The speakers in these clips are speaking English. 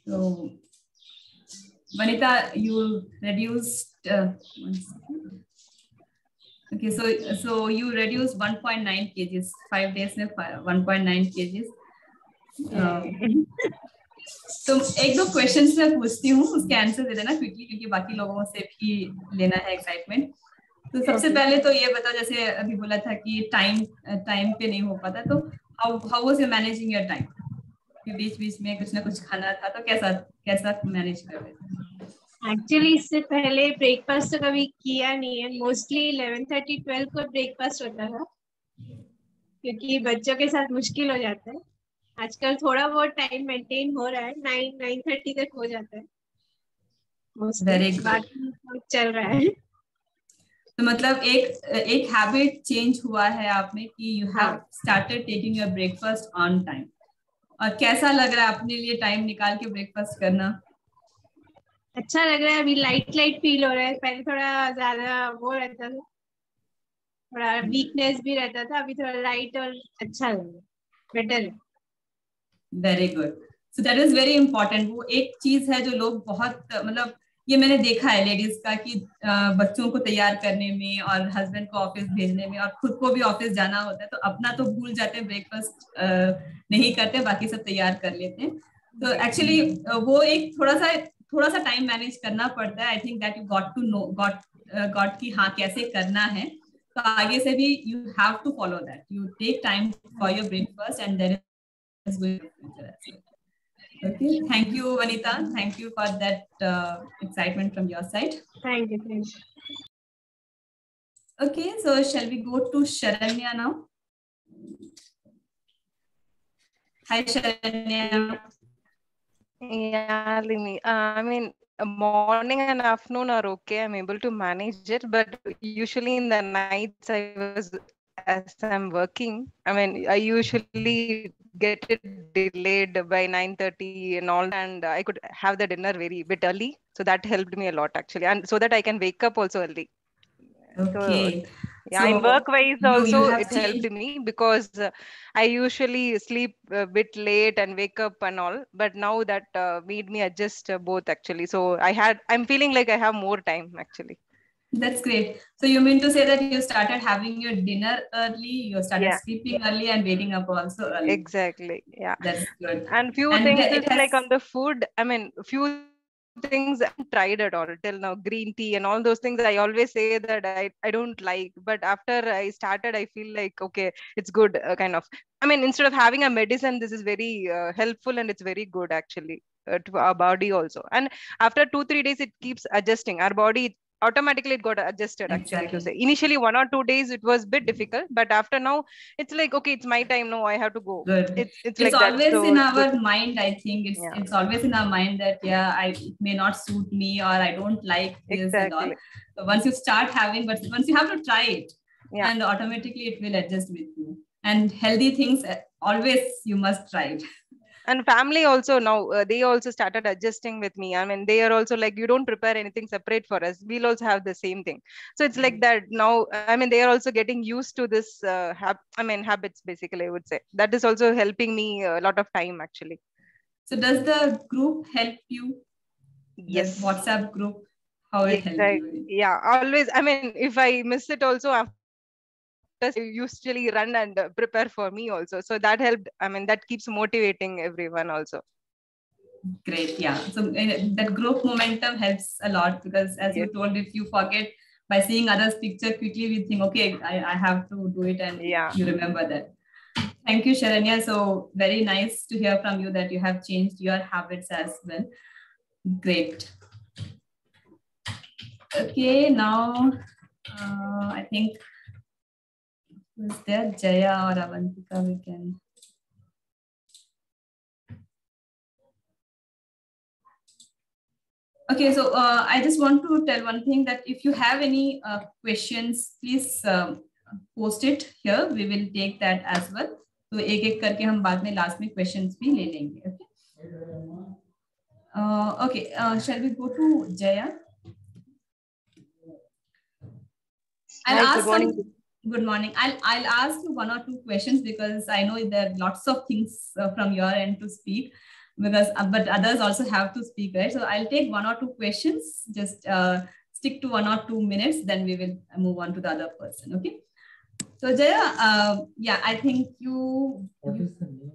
So, Vanita, you reduced. One second. Okay, so you reduced 1.9 kgs 5 days में 1.9 kgs. तो एक दो questions मैं पूछती हूँ, उसके आंसर दे देना क्विकली, क्योंकि बाकी लोगों से भी लेना है एक्साइटमेंट. तो सबसे पहले तो ये बताओ, जैसे अभी बोला था कि टाइम पे नहीं हो पाता, तो how was you managing your time? कि बीच बीच में कुछ ना कुछ खाना था, तो कैसा मैनेज कर रहे थे? एक्चुअली इससे पहले ब्रेकफास्ट तो कभी किया नहीं है. मोस्टली 11:30-12 को ब्रेकफास्ट होता था, क्योंकि बच्चों के साथ मुश्किल हो जाता है. आजकल थोड़ा बहुत टाइम मेंटेन हो रहा है, 9-9:30 तक हो जाता है. बाकी चल रहा है. तो मतलब एक हैबिट चेंज हुआ है आप में कि you have started taking your breakfast on time. और कैसा लग रहा है अपने लिए टाइम निकाल के ब्रेकफास्ट करना? अच्छा लग रहा है. अभी लाइट फील हो रहा है. पहले थोड़ा ज्यादा वो रहता था, थोड़ा वीकनेस भी रहता था. अभी थोड़ा लाइट और अच्छा लग रहा है, बेटर है. Very good. So that is very important. वो एक चीज है जो लोग बहुत, मतलब ये मैंने देखा है लेडीज का, कि बच्चों को तैयार करने में और हस्बैंड को ऑफिस भेजने में और खुद को भी ऑफिस जाना होता है, तो अपना तो भूल जाते हैं, ब्रेकफास्ट नहीं करते, बाकी सब तैयार कर लेते हैं. तो एक्चुअली वो एक थोड़ा सा टाइम मैनेज करना पड़ता है. I think that you got to know got कि हाँ कैसे करना है. तो आगे से भी you have to follow that. You take time for your breakfast and there is going to future as well. Okay, thank you, Vanita. Thank you for that excitement from your side. Thank you. Okay, so shall we go to Sharanya now? Hi, Sharanya. Yeah, Limi. I mean, morning and afternoon are okay. I'm able to manage it, but usually in the nights as I'm working, I mean, I usually get it delayed by 9:30 and all, and I could have the dinner very bit early. So that helped me a lot actually, and so that I can wake up also early. Okay. So, yeah, in work wise also it helped me, because I usually sleep a bit late and wake up and all, but now that made me adjust both actually. So I'm feeling like I have more time actually. That's great. So you mean to say that you started having your dinner early, you started sleeping early and waking up also early. Exactly. Yeah. That's good. And few things is like on the food, I mean, few things I haven't tried at all till now. Green tea and all those things, I always say that I don't like, but after I started, I feel like, okay, it's good, kind of. I mean, instead of having a medicine, this is very helpful, and it's very good actually to our body also. And after 2-3 days, it keeps adjusting. Our body automatically it got adjusted actually. To say initially 1 or 2 days it was a bit difficult, but after now it's like, okay, it's my time now, I have to go. Good. It's like always that. So in our mind. I think it's always in our mind that it may not suit me, or I don't like this. Exactly. And all. So once you start having, but once you have to try it, and automatically it will adjust with you. And healthy things always you must try it. And family also now, they also started adjusting with me. I mean, they are also like, you don't prepare anything separate for us, we'll also have the same thing. So it's like that now. I mean, they are also getting used to this habits basically, I would say. That is also helping me a lot of time actually. So does the group help you? Yes. The WhatsApp group, how it helps you? Yeah, always. I mean, if I miss it also, after I usually run and prepare for me also. So that helped. I mean, that keeps motivating everyone also. Great. Yeah. So that group momentum helps a lot, because as you told, if you forget by seeing others' picture quickly, we think, okay, I have to do it, and you remember that. Thank you, Sharanya. So very nice to hear from you that you have changed your habits as well. Great. Okay, now I think is there Jaya or Avantika? We can. Okay, so I just want to tell one thing, that if you have any questions, please post it here. We will take that as well. तो एक करके हम बाद में last में questions भी ले लेंगे. Okay. Shall we go to Jaya? Good morning. I'll ask you 1 or 2 questions, because I know there are lots of things from your end to speak. because but others also have to speak, right? So I'll take 1 or 2 questions. Just stick to 1 or 2 minutes, then we will move on to the other person. Okay. So Jaya, yeah, I think you. What is the name?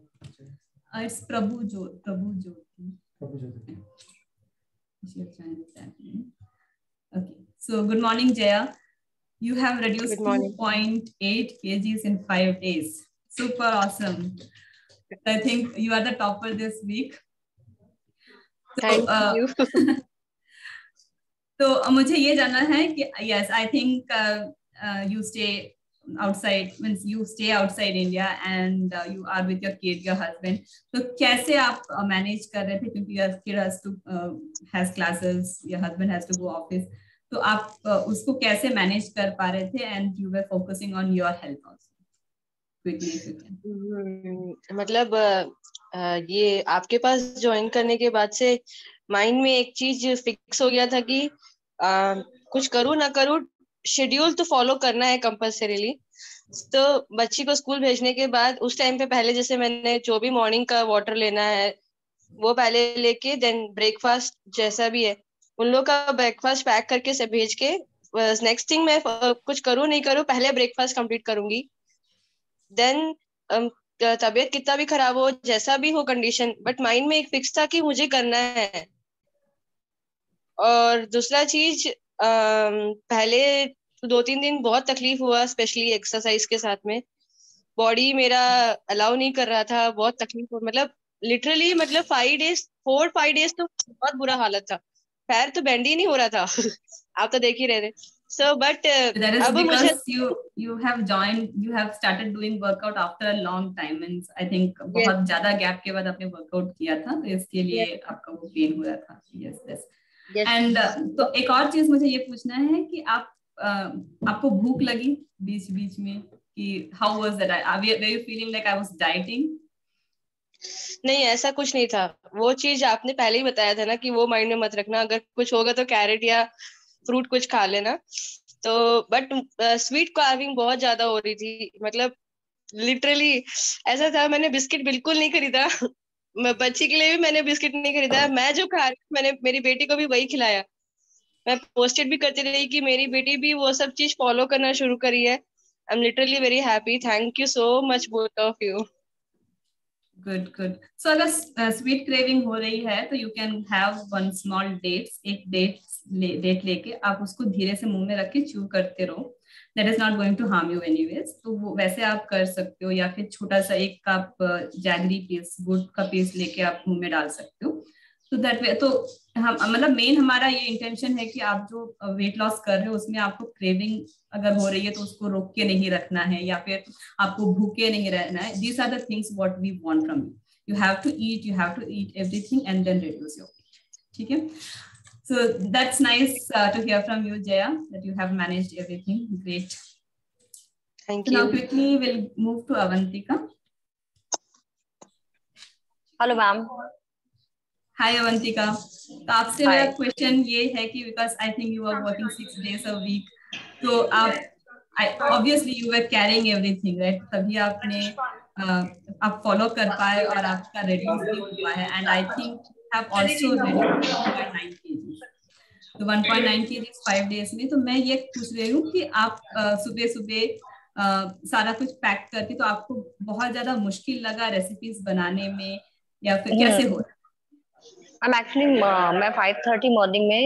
It's Prabhu Jyoti. Prabhu Jyoti. Okay. So good morning, Jaya. You have reduced 2.8 kgs in 5 days. Super awesome. I think you are the topper this week. So, Thank you. तो मुझे ये जानना है कि yes, I think you stay outside, means you stay outside India and you are with your kid, your husband. तो कैसे आप manage कर रहे थे, क्योंकि your kid has to has classes, your husband has to go office. तो आप उसको कैसे manage कर पा रहे थे, and you were focusing on your health also. Quickly if you can. मतलब ये आपके पास ज्वाइन करने के बाद से माइंड में एक चीज फिक्स हो गया था कि कुछ करूँ ना करूँ, शेड्यूल तो फॉलो करना है कंपल्सरीली. तो बच्ची को स्कूल भेजने के बाद उस टाइम पे पहले जैसे मैंने जो भी मॉर्निंग का वाटर लेना है वो पहले लेके, देन ब्रेकफास्ट जैसा भी है उन लोग का ब्रेकफास्ट पैक करके से भेज के, नेक्स्ट थिंग मैं कुछ करूँ नहीं करूँ पहले ब्रेकफास्ट कंप्लीट करूंगी. देन तबीयत कितना भी खराब हो, जैसा भी हो कंडीशन, बट माइंड में एक फिक्स था कि मुझे करना है. और दूसरा चीज, पहले 2-3 दिन बहुत तकलीफ हुआ, स्पेशली एक्सरसाइज के साथ में. बॉडी मेरा अलाउ नहीं कर रहा था, बहुत तकलीफ हो, मतलब लिटरली मतलब 4-5 डेज तो बहुत बुरा हालत था. पैर तो बेंड ही नहीं हो रहा था. आप तो देख ही रहे थे. So, but that is because you have started doing workout after a long time, and I think बहुत ज्यादा गैप के बाद आपने वर्कआउट किया था, तो इसके लिए आपका वो पेन हुआ था. yes. And तो एक और चीज मुझे ये पूछना है कि आपको भूख लगी बीच बीच में कि how was that? Were you feeling like I was dieting? नहीं, ऐसा कुछ नहीं था. वो चीज आपने पहले ही बताया था ना कि वो माइंड में मत रखना, अगर कुछ होगा तो कैरेट या फ्रूट कुछ खा लेना. तो बट स्वीट कार्विंग बहुत ज्यादा हो रही थी, मतलब लिटरली ऐसा था. मैंने बिस्किट बिल्कुल नहीं खरीदा. बच्ची के लिए भी मैंने बिस्किट नहीं खरीदा. मैं जो खा रही, मैंने मेरी बेटी को भी वही खिलाया. मैं पोस्टेड भी करती रही कि मेरी बेटी भी वो सब चीज फॉलो करना शुरू करी है. I am literally very happy. Thank you so much both of you. Good. So अगर स्वीट क्रेविंग हो रही है तो you can have one small dates, एक डेट लेके आप उसको धीरे से मुंह में रख के च्यू करते रहो. That is not going to harm you anyways. तो वो वैसे आप कर सकते हो, या फिर छोटा सा 1 कप जैगरी पीस, गुड़ का पीस लेके आप मुंह में डाल सकते हो. तो दैट वे, तो हम मतलब मेन हमारा ये इंटेंशन है कि आप जो वेट लॉस कर रहे हो उसमें आपको क्रेविंग अगर हो रही है तो उसको रोक के नहीं रखना है, या फिर आपको भूखे नहीं रहना है. These are the things what we want from you. You have to eat everything and then reduce your weight. ठीक है. So that's nice to hear from you, Jaya, that you have managed everything. Great. Thank you. Now quickly we'll move to Avantika. Hello, ma'am. Hi, Avantika. तो आपसे मेरा question ये है कि because I think you are working 6 days a week, तो आप obviously you were carrying everything, right? तभी आप follow कर पाए और आपका reduce भी हुआ है, and I think have also reduced 1.9 kg. तो 1.9 kg 5 days में. तो मैं ये पूछ रही हूँ कि आप सुबह सारा कुछ पैक करके, तो आपको बहुत ज्यादा मुश्किल लगा रेसिपीज बनाने में, या फिर कैसे हो? मैं 5:30 मॉर्निंग में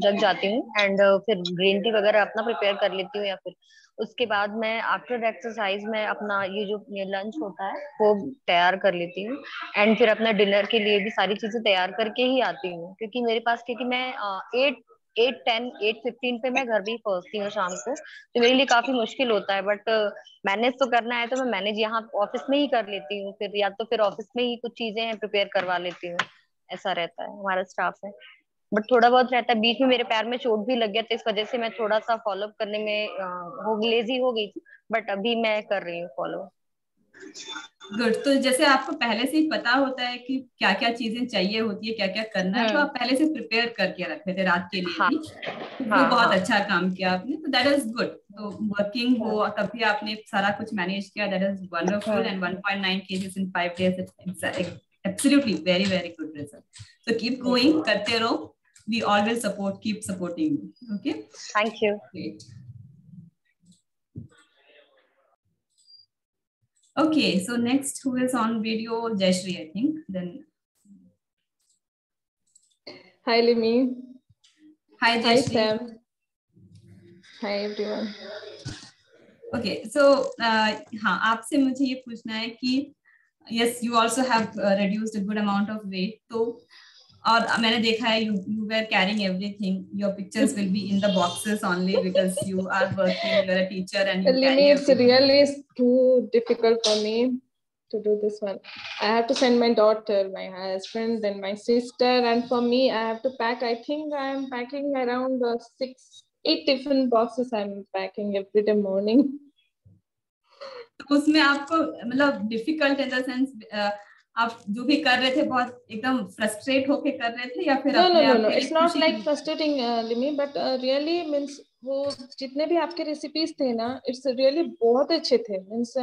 जग जाती हूँ एंड फिर ग्रीन टी वगैरह अपना प्रिपेयर कर लेती हूँ, या फिर उसके बाद मैं आफ्टर एक्सरसाइज में अपना ये जो लंच होता है वो तैयार कर लेती हूँ, एंड फिर अपना डिनर के लिए भी सारी चीजें तैयार करके ही आती हूँ, क्योंकि मेरे पास मैं 8:15 पे मैं घर भी पहुंचती हूँ शाम को, तो मेरे लिए काफी मुश्किल होता है. बट मैनेज तो करना है तो मैं मैनेज यहाँ ऑफिस में ही कर लेती हूँ, फिर या तो फिर ऑफिस में ही कुछ चीजें प्रिपेयर करवा लेती हूँ. ऐसा रहता है, हमारा स्टाफ है. बट थोड़ा बहुत रहता है. बीच में मेरे पैर में चोट भी लग गया था, इस वजह से मैं थोड़ा सा फॉलो अप करने में लेजी हो गई थी, बट अभी मैं कर रही हूँ फॉलो. गुड. तो जैसे आपको पहले से ही पता होता है कि क्या क्या चीजें चाहिए होती है, क्या क्या करना है, तो आप पहले से प्रिपेयर करके रखते थे रात के लिए भी. तो वो बहुत अच्छा काम किया आपने. तो दैट इज गुड. तो वर्किंग हो तब भी आपने सारा कुछ मैनेज किया. That is wonderful. And 1.9 kg in 5 days, absolutely very very good result. So keep going, karte raho. We all will support, keep supporting you. Okay, Thank you. great. Okay, so next who is on video? Jayashree, I think. Then Hi, Limi. hi Hi, Jayashree. Sam. Hi, everyone. Okay, so हाँ आपसे मुझे ये पूछना है कि yes you also have reduced a good amount of weight, तो और मैंने देखा है you were carrying everything, your pictures will be in the boxes only because you are working, you're a teacher and you Limi, carry it's everything. really too difficult for me to do this one. I have to send my daughter, my husband, then my sister, and for me, I have to pack. I think I'm packing around 6-8 different boxes. I'm packing every day morning. तो उसमें आपको मतलब difficult in the sense आप जो भी कर रहे थे बहुत एकदम फ्रस्ट्रेट होके कर रहे थे या फिर अपने आप No. के लिए It's not खुशी like frustrating, Limi, but really means वो जितने भी आपके रेसिपीज थे ना, इट्स रियली बहुत अच्छे थे. मीन्स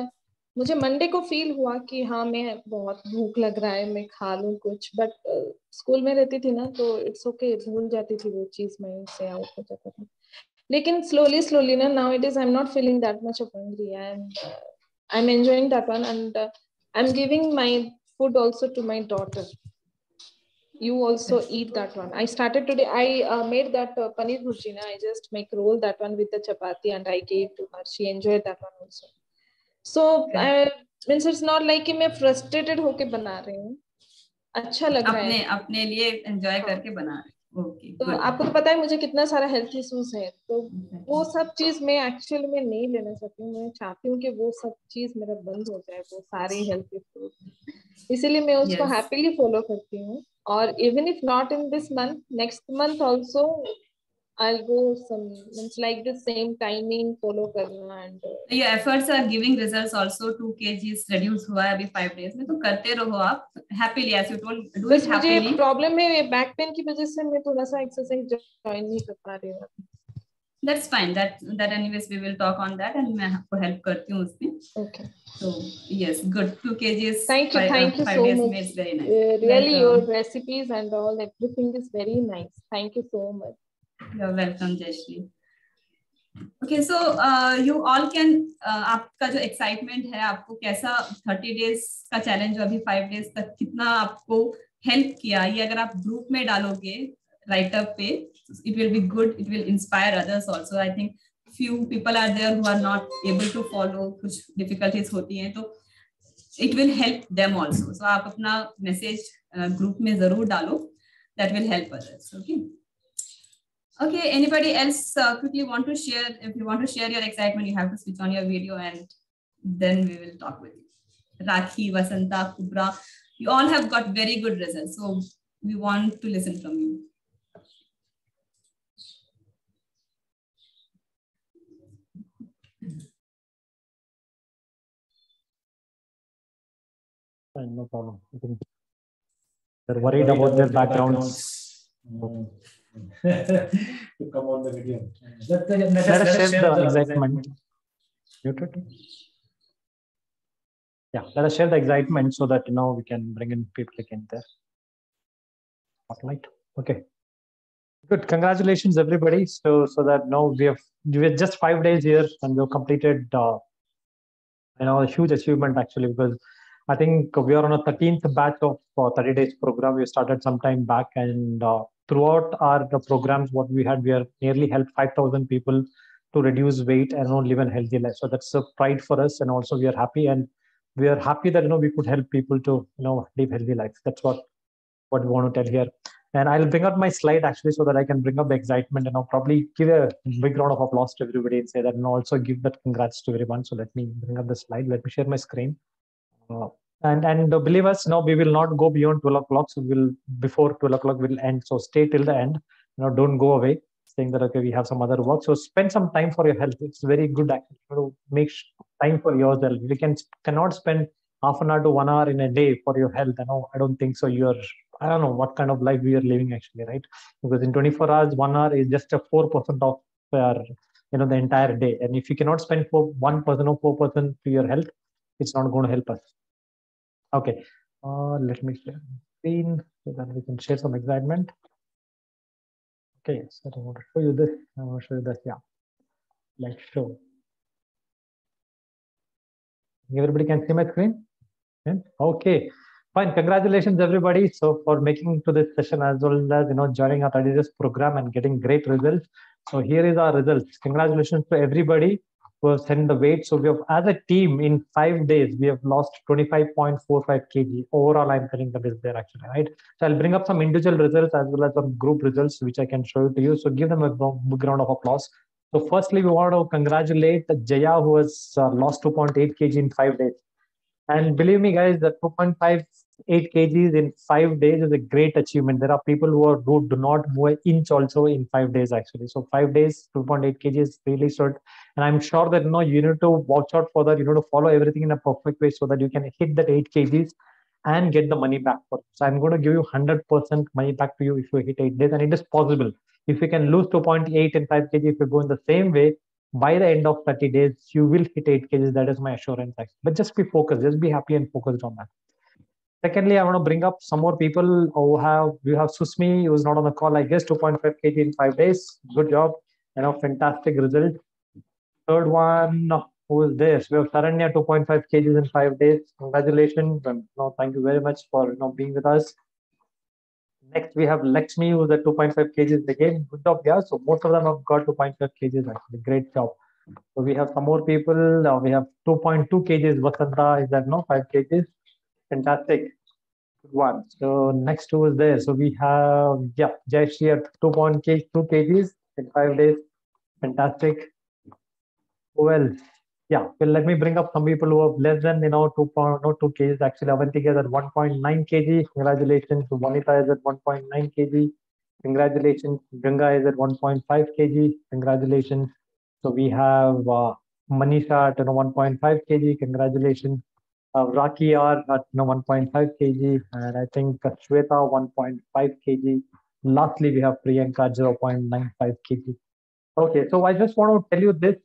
मुझे मंडे को फील हुआ कि हाँ मैं बहुत भूख लग रहा है, मैं खा लूँ कुछ. बट स्कूल में रहती थी ना तो इट्स ओके, भूल जाती थी वो चीज, माइंड से आउट हो जाता था. लेकिन स्लोली ना now it is I am not feeling that much of hungry and I am enjoying that one and I am giving my food also to my daughter. You also eat that one. I started today. I made that paneer bhurji. I just make roll that one with the chapati and I gave to her. She enjoyed that one also. So means it's not like कि मैं frustrated होके बना रही हूँ. अच्छा लग रहा है. अपने लिए एंजॉय करके बना रहे. ओके, तो आपको तो पता है मुझे कितना सारा हेल्थ इश्यूज है, तो वो सब चीज मैं एक्चुअली में नहीं लेना चाहती हूँ. मैं चाहती हूँ कि वो सब चीज मेरा बंद हो जाए, वो सारे हेल्थ इश्यूज. इसीलिए मैं उसको हैप्पीली फॉलो करती हूँ. और even if not in this month, next month also I'll go some, it's like the same timing follow करना. and your efforts are giving results also. 2 kgs reduce हुआ है अभी 5 days में, तो करते रहो आप happily, as you told, do it happily. मुझे प्रॉब्लम है बैक पेन की वजह से मैं थोड़ा सा एक्सरसाइज ज्वाइन नहीं कर पा रही हूँ. That's fine. That anyways we will talk on that and मैं आपको help करती हूँ उसमें. Okay. So yes, good. 2 kgs. Thank you 5 so days much. It's very nice. Really, your recipes and all, everything is very nice. Thank you so much. You're welcome, Jayashree. Okay, so you all can आपका जो excitement है, आपको कैसा 30 days का challenge अभी 5 days तक कितना आपको help किया, ये अगर आप group में डालोगे write up पे, it will be good. It will inspire others also. I think few people are there who are not able to follow, कुछ difficulties होती हैं, तो it will help them also. So आप अपना message group में जरूर डालो. That will help others. Okay, anybody else quickly want to share? If you want to share your excitement, you have to switch on your video and then we will talk with you. Rakhi, Vasanta, Kubra, you all have got very good results. So we want to listen from you. Fine, no problem. I think they're worried about their backgrounds. To come on the video. Let us share the excitement. Muted? Yeah, let us share the excitement so that we can bring in people again there. Spotlight. Okay. Good. Congratulations, everybody. So that now we're just 5 days here and we've completed a huge achievement actually, because I think we are on a 13th batch of 30 days program. We started some time back, and throughout the programs, what we had, we are nearly helped 5,000 people to reduce weight and live a healthy life. So that's a pride for us, and also we are happy, and we are happy that we could help people to live healthy lives. That's what we want to tell here. And I'll bring out my slide actually so that I can bring up the excitement, and I'll probably give a big round of applause to everybody and say that, and also give that congrats to everyone. So let me bring up the slide. Let me share my screen. And believe us, we will not go beyond 12 o'clock. So before 12 o'clock will end. So stay till the end. Don't go away saying that, okay, we have some other work. So spend some time for your health. It's very good actually to make time for yourself. You cannot spend half an hour to 1 hour in a day for your health. I don't think so. I don't know what kind of life we are living actually, right? Because in 24 hours, 1 hour is just a 4% of the entire day. And if you cannot spend 1% or 4% to your health, it's not going to help us. Okay. Let me share screen so that we can share some excitement. Okay, so I want to show you this. I want to show you this. Yeah, let's show. Everybody can see my screen? Yeah? Okay, fine. Congratulations, everybody. So for making to this session as well as joining our 30 days program and getting great results. So here is our results. Congratulations to everybody who have sent the weight. So we have, as a team, in 5 days, we have lost 25.45 kg. Overall, I'm telling that is there actually, right? So I'll bring up some individual results as well as some group results, which I can show you to you. So give them a big round of applause. So firstly, we want to congratulate Jaya, who has lost 2.8 kg in 5 days. And believe me, guys, the 2.58 kgs in 5 days is a great achievement. There are people who do not move an inch also in 5 days, actually. So 5 days, 2.8 kgs is really short. And I'm sure that you need to watch out for that. You need to follow everything in a perfect way so that you can hit that 8 kgs and get the money back for it. So I'm going to give you 100% money back to you if you hit 8 days, and it is possible. If you can lose 2.8 and 5 kg, if you go in the same way, by the end of 30 days, you will hit 8 kgs. That is my assurance. But just be focused, just be happy and focused on that. Secondly, I want to bring up some more people we have Susmi, who is not on the call, I guess, 2.5 kg in 5 days. Good job. Fantastic result. Third one, who is this? We have Saranya, 2.5 kgs in 5 days. Congratulations. And thank you very much for being with us. Next, we have Lakshmi, who's at 2.5 kgs again. Good job, yeah. So most of them have got 2.5 kgs actually. Great job. So we have some more people. We have 2.2 kgs. Vasanta is at 5 kgs. Fantastic. Good one. So next two is there. So we have Jayashri at 2.2 kgs in 5 days. Fantastic. Who else? Yeah, well, let me bring up some people who have less than 2 kgs. Actually, Avantika is at 1.9 kg. Congratulations. So Vanita is at 1.9 kg. Congratulations. Ganga is at 1.5 kg. Congratulations. So we have Manisha at 1.5 kg. Congratulations. Raki R at 1.5 kg, and I think Shweta 1.5 kg. Lastly, we have Priyanka 0.95 kg. Okay, so I just want to tell you this: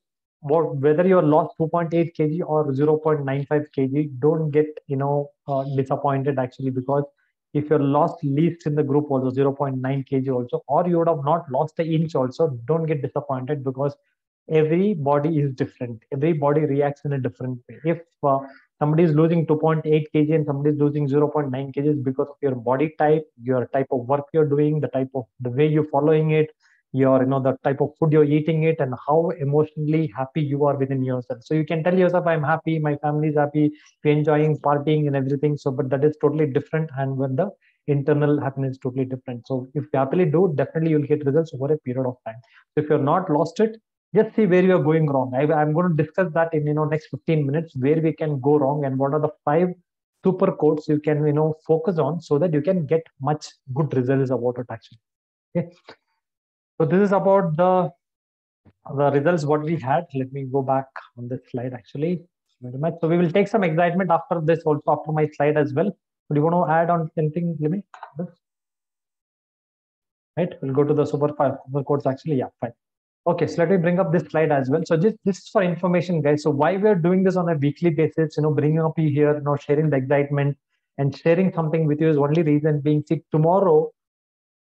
whether you lost 2.8 kg or 0.95 kg, don't get disappointed actually, because if you're lost least in the group also 0.9 kg also, or you would have not lost an inch also, don't get disappointed, because every body is different. Every body reacts in a different way. If somebody is losing 2.8 kg and somebody is losing 0.9 kg because of your body type, your type of work you're doing, the way you're following it, the type of food you're eating it, and how emotionally happy you are within yourself. So you can tell yourself, I'm happy, my family is happy, we're enjoying partying and everything. So, but that is totally different. And when the internal happiness is totally different. So if you happily do, definitely you'll get results over a period of time. So if you're not lost it, just see where you're going wrong. I'm going to discuss that in next 15 minutes, where we can go wrong and what are the 5 super codes you can focus on, so that you can get much good results about it actually. Okay. So this is about the results what we had. Let me go back on this slide actually. So we will take some excitement after this also, after my slide as well. Do you want to add on anything, Limi? Right, we'll go to the super codes actually. Yeah, fine. Okay, so let me bring up this slide as well. So this is for information, guys. So why we're doing this on a weekly basis, bringing up you here, sharing the excitement and sharing something with you is only reason being, see, tomorrow,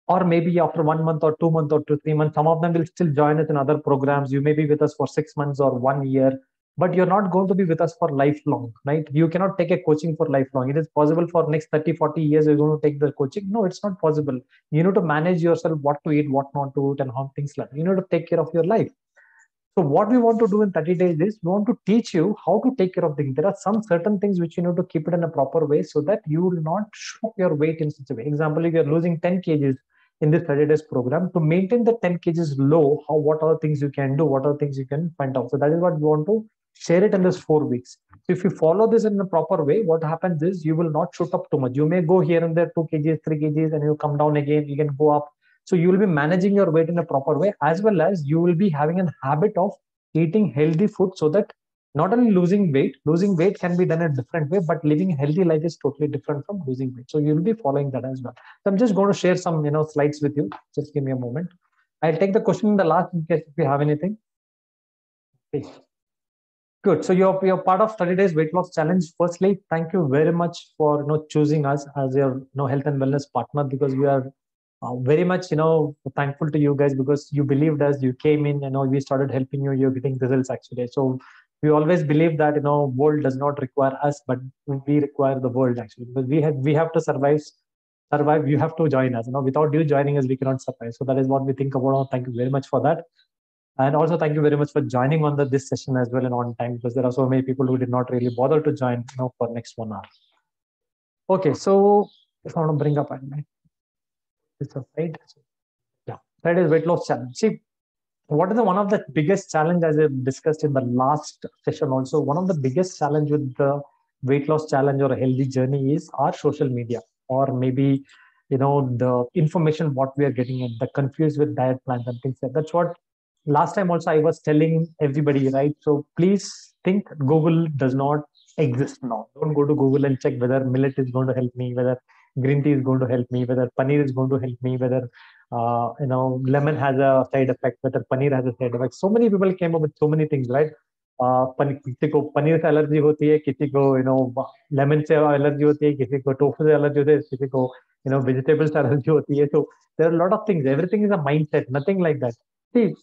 or maybe after 1 month or 2 months or 3 months, some of them will still join us in other programs. You may be with us for 6 months or 1 year, but you're not going to be with us for lifelong, right? You cannot take a coaching for lifelong. It is possible for next 30, 40 years, you're going to take the coaching. No, it's not possible. You need to manage yourself, what to eat, what not to eat, and how things like that. You need to take care of your life. So what we want to do in 30 days is we want to teach you how to take care of things. There are some certain things which you need to keep it in a proper way, so that you will not show your weight in such a way. Example, if you're losing 10 kgs in this 30 days program, to maintain the 10 kgs low, what are the things you can do, what are the things you can find out. So that is what we want to share it in this 4 weeks. So if you follow this in a proper way, what happens is you will not shoot up too much. You may go here and there 2 kgs, 3 kgs, and you come down again, you can go up. So you will be managing your weight in a proper way, as well as you will be having a habit of eating healthy food, so that not only losing weight can be done a different way, but living a healthy life is totally different from losing weight. So you'll be following that as well. So I'm just going to share some slides with you. Just give me a moment. I'll take the question in the last in case if you have anything. Okay. Good. So you're part of 30 Days Weight Loss Challenge. Firstly, thank you very much for choosing us as your health and wellness partner, because we are very much thankful to you guys, because you believed us. You came in, we started helping you. You're getting results actually. So we always believe that world does not require us, but we require the world actually, because we have to survive. You have to join us. Without you joining us, we cannot survive. So that is what we think about. Thank you very much for that. And also, thank you very much for joining on this session as well and on time, because there are so many people who did not really bother to join for next 1 hour. Okay, so if I want to bring up this right, yeah, that is weight loss challenge. See, what is one of the biggest challenge, as I discussed in the last session also, one of the biggest challenge with the weight loss challenge or a healthy journey is our social media, or maybe the information what we are getting in, the confused with diet plans and things like that. That's what last time also I was telling everybody, right? So please think Google does not exist now. Don't go to Google and check whether millet is going to help me, whether green tea is going to help me, whether paneer is going to help me, whether lemon has a side effect, whether paneer has a side effect. So many people came up with so many things, right? किसी को पनीर से allergy होती है, किसी को lemon से allergy होती है, किसी को टोफू से एलर्जी होती है, किसी को वेजिटेबल्स से एलर्जी होती है. So there are a lot of things. Everything is a mindset. Nothing like that. See,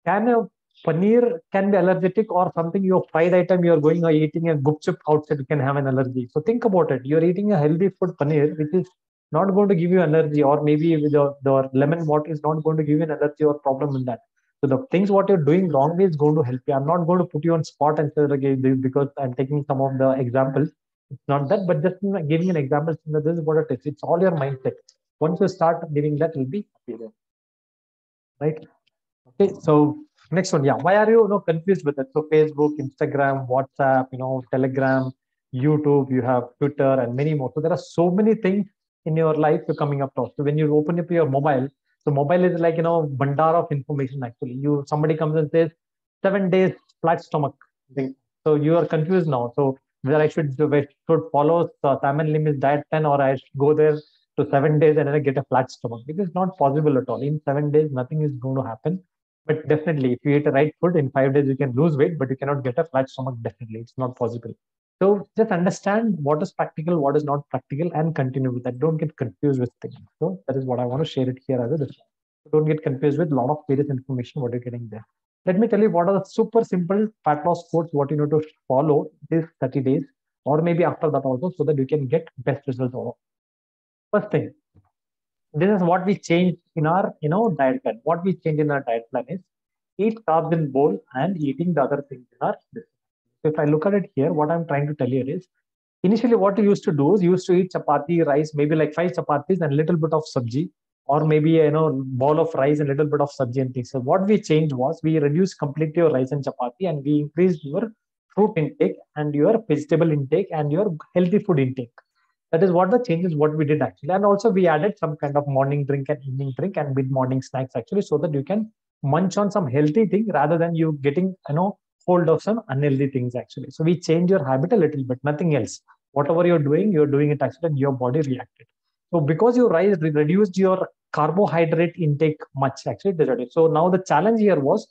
can a paneer can be allergic, or something, your fried item you're going or eating a gupchup outside, you can have an allergy. So think about it. You're eating a healthy food paneer, which is not going to give you allergy, or maybe the lemon water is not going to give you an allergy or problem in that. So the things what you're doing wrongly is going to help you. I'm not going to put you on spot and say, okay, because I'm taking some of the examples. It's not that, but just giving an example. This is what it is. It's all your mindset. Once you start giving that, will be happy, right? Okay, so next one, yeah. Why are you confused with it? So Facebook, Instagram, WhatsApp, Telegram, YouTube, you have Twitter, and many more. So there are so many things in your life you're coming up to. So when you open up your mobile, so mobile is like bandar of information actually. Somebody comes and says 7 days flat stomach. So you are confused now. So whether I should follow Simon Lim's diet plan, or I should go there to 7 days and then get a flat stomach. It is not possible at all. In 7 days, nothing is going to happen. But definitely, if you eat the right food, in 5 days you can lose weight, but you cannot get a flat stomach. Definitely, it's not possible. So just understand what is practical, what is not practical, and continue with that. Don't get confused with things. So that is what I want to share it here as a discussion. Don't get confused with a lot of various information what you're getting there. Let me tell you what are the super simple fat loss codes what you need to follow this 30 days, or maybe after that also, so that you can get best results. First thing, this is what we changed in our diet plan. What we changed in our diet plan is eat carbs in bowl and eating the other things in our dish. So if I look at it here, what I'm trying to tell you is, initially what you used to do is you used to eat chapati, rice, maybe like 5 chapatis and a little bit of sabji, or maybe bowl of rice and a little bit of sabji and things. So what we changed was we reduced completely your rice and chapati, and we increased your fruit intake and your vegetable intake and your healthy food intake. That is what the changes what we did actually. And also we added some kind of morning drink and evening drink and mid-morning snacks actually, so that you can munch on some healthy thing rather than you getting hold of some unhealthy things actually. So we change your habit a little bit, nothing else. Whatever you're doing it actually, and your body reacted. So because you reduced your carbohydrate intake much actually. So now the challenge here was,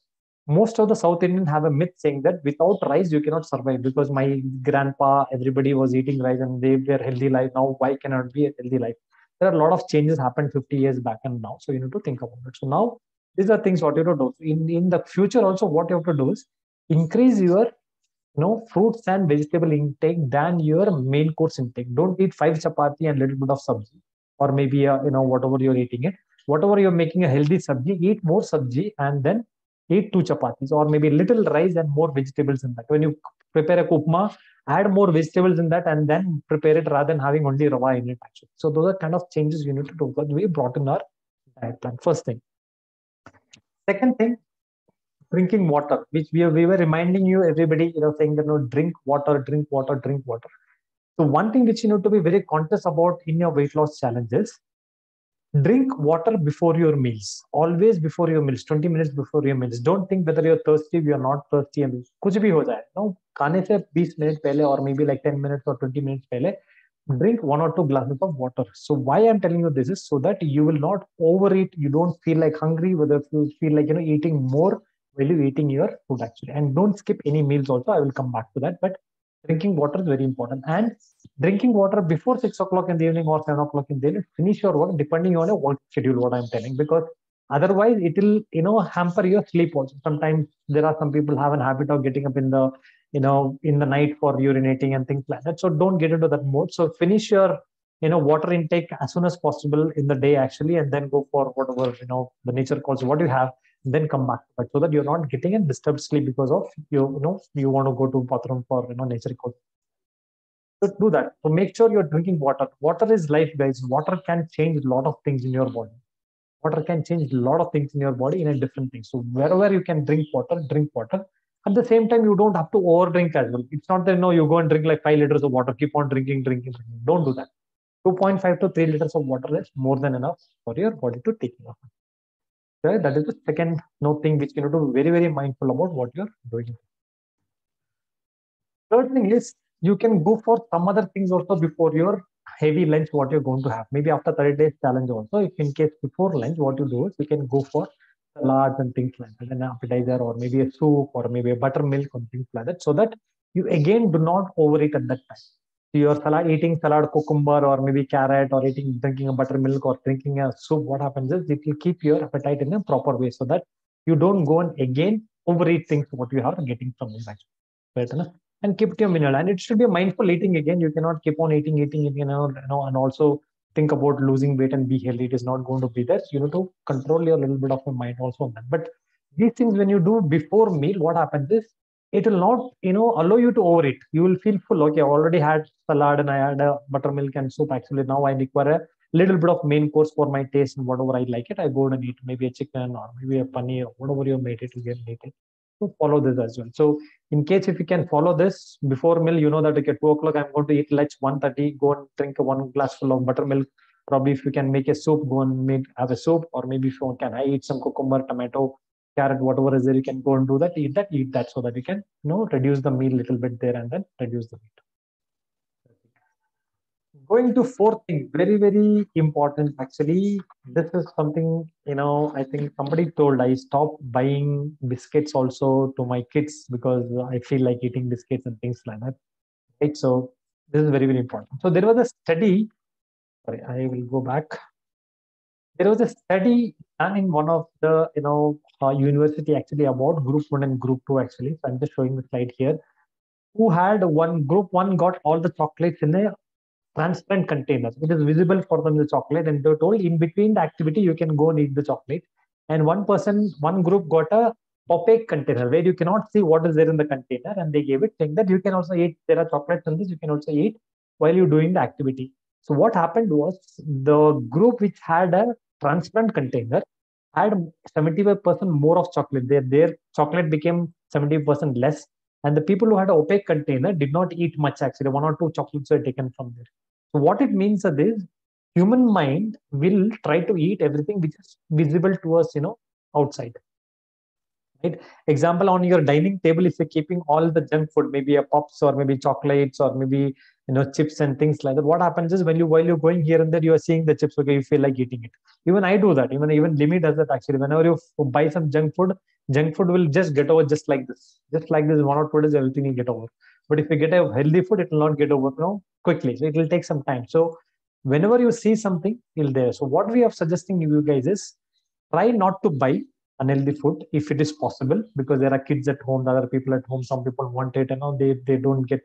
most of the South Indians have a myth saying that without rice you cannot survive, because my grandpa, everybody was eating rice and they were healthy life. Now why cannot be a healthy life? There are a lot of changes happened 50 years back and now. So you need to think about it. So now these are things what you have to do. In the future also, what you have to do is increase your fruits and vegetable intake than your main course intake. Don't eat 5 chapati and little bit of sabji, or maybe whatever you're eating it. Whatever you're making a healthy sabji, eat more sabji and then eat 2 chapatis, or maybe little rice and more vegetables in that. When you prepare a upma, add more vegetables in that and then prepare it rather than having only rava in it actually. So those are kind of changes you need to do, because we brought in our diet plan. First thing. Second thing, drinking water, which we were reminding you, everybody, saying that drink water, drink water, drink water. So one thing which you need to be very conscious about in your weight loss challenges, drink water before your meals. Always before your meals, 20 minutes before your meals. Don't think whether you're thirsty, you're not thirsty, and kuch bhi ho jaye. No, खाने से 20 minutes pehle, or maybe like 10 minutes or 20 minutes pehle, drink 1 or 2 glasses of water. So why I'm telling you this is so that you will not overeat. You don't feel like hungry, whether you feel like eating more while you're eating your food actually. And don't skip any meals also. I will come back to that. But drinking water is very important. And drinking water before 6 o'clock in the evening or 7 o'clock in the evening, finish your work depending on your work schedule, what I'm telling. Because otherwise it will, hamper your sleep also. Sometimes there are some people have an habit of getting up in the, in the night for urinating and things like that. So don't get into that mode. So finish your, water intake as soon as possible in the day actually, and then go for whatever, the nature calls what you have, then come back, but so that you're not getting a disturbed sleep because of you want to go to bathroom for nature calls. So do that. So make sure you're drinking water. Water is life, guys. Water can change a lot of things in your body. Water can change a lot of things in your body in a different thing. So wherever you can drink water, drink water. At the same time, you don't have to over drink as well. It's not that you go and drink like 5 liters of water, keep on drinking. Don't do that. 2.5 to 3 liters of water is more than enough for your body to take care of. Okay? That is the second thing which you need to be very, very mindful about what you're doing. Third thing is you can go for some other things also before your heavy lunch, what you're going to have. Maybe after 30 days challenge also, if in case before lunch, what you do is you can go for salads and things like that, an appetizer or maybe a soup or maybe a buttermilk or things like that, so that you again do not overeat at that time. So you're eating salad, cucumber or maybe carrot, or drinking a buttermilk or drinking a soup, what happens is it will keep your appetite in a proper way so that you don't go and again overeat things what you are getting from your diet. Right enough? And keep it your mineral. And it should be a mindful eating again. You cannot keep on eating, and also think about losing weight and be healthy. It is not going to be there. You need to control your little bit of your mind also on that. But these things, when you do before meal, what happens is it will not, allow you to overeat. You will feel full. Okay, I already had salad and I had a buttermilk and soup. Actually, now I require a little bit of main course for my taste and whatever I like it. I go and eat maybe a chicken or maybe a paneer, whatever you made it, you can eat it. So follow this as well. So in case if you can follow this before meal, you know that okay, 2 o'clock I'm going to eat lunch, 1:30, go and drink one glass full of buttermilk. Probably if you can make a soup, go and have a soup, or maybe if you can, I eat some cucumber, tomato, carrot, whatever is there, you can go and do that, eat that, so that you can reduce the meal a little bit there and then reduce the weight. Going to fourth thing, very, very important actually. This is something, I think somebody told I stopped buying biscuits also to my kids because I feel like eating biscuits and things like that. Right? So this is very, very important. So there was a study, sorry, I will go back. There was a study done in one of the, university actually about group 1 and group 2 actually. So I'm just showing the slide here. Who had group 1 got all the chocolates in a transparent containers. It is visible for them the chocolate, and they're told in between the activity you can go and eat the chocolate. And one group got a opaque container where you cannot see what is there in the container, and they gave it saying that you can also eat. There are chocolates in this. You can also eat while you're doing the activity. So what happened was the group which had a transparent container had 75% more of chocolate. Their chocolate became 70% less. And the people who had an opaque container did not eat much actually. 1 or 2 chocolates were taken from there. So what it means is human mind will try to eat everything which is visible to us, outside. Right? Example, on your dining table, if you're keeping all the junk food, maybe a pops or maybe chocolates or maybe chips and things like that, what happens is while you're going here and there, you are seeing the chips, okay, you feel like eating it. Even I do that. Even Limi does that actually. Whenever you buy some junk food will just get over just like this. Just like this, 1 or 2 days, everything will get over. But if you get a healthy food, it will not get over quickly. So it will take some time. So whenever you see something, it'll there. So what we are suggesting you guys is try not to buy unhealthy food if it is possible, because there are kids at home, there are people at home, some people want it, they don't get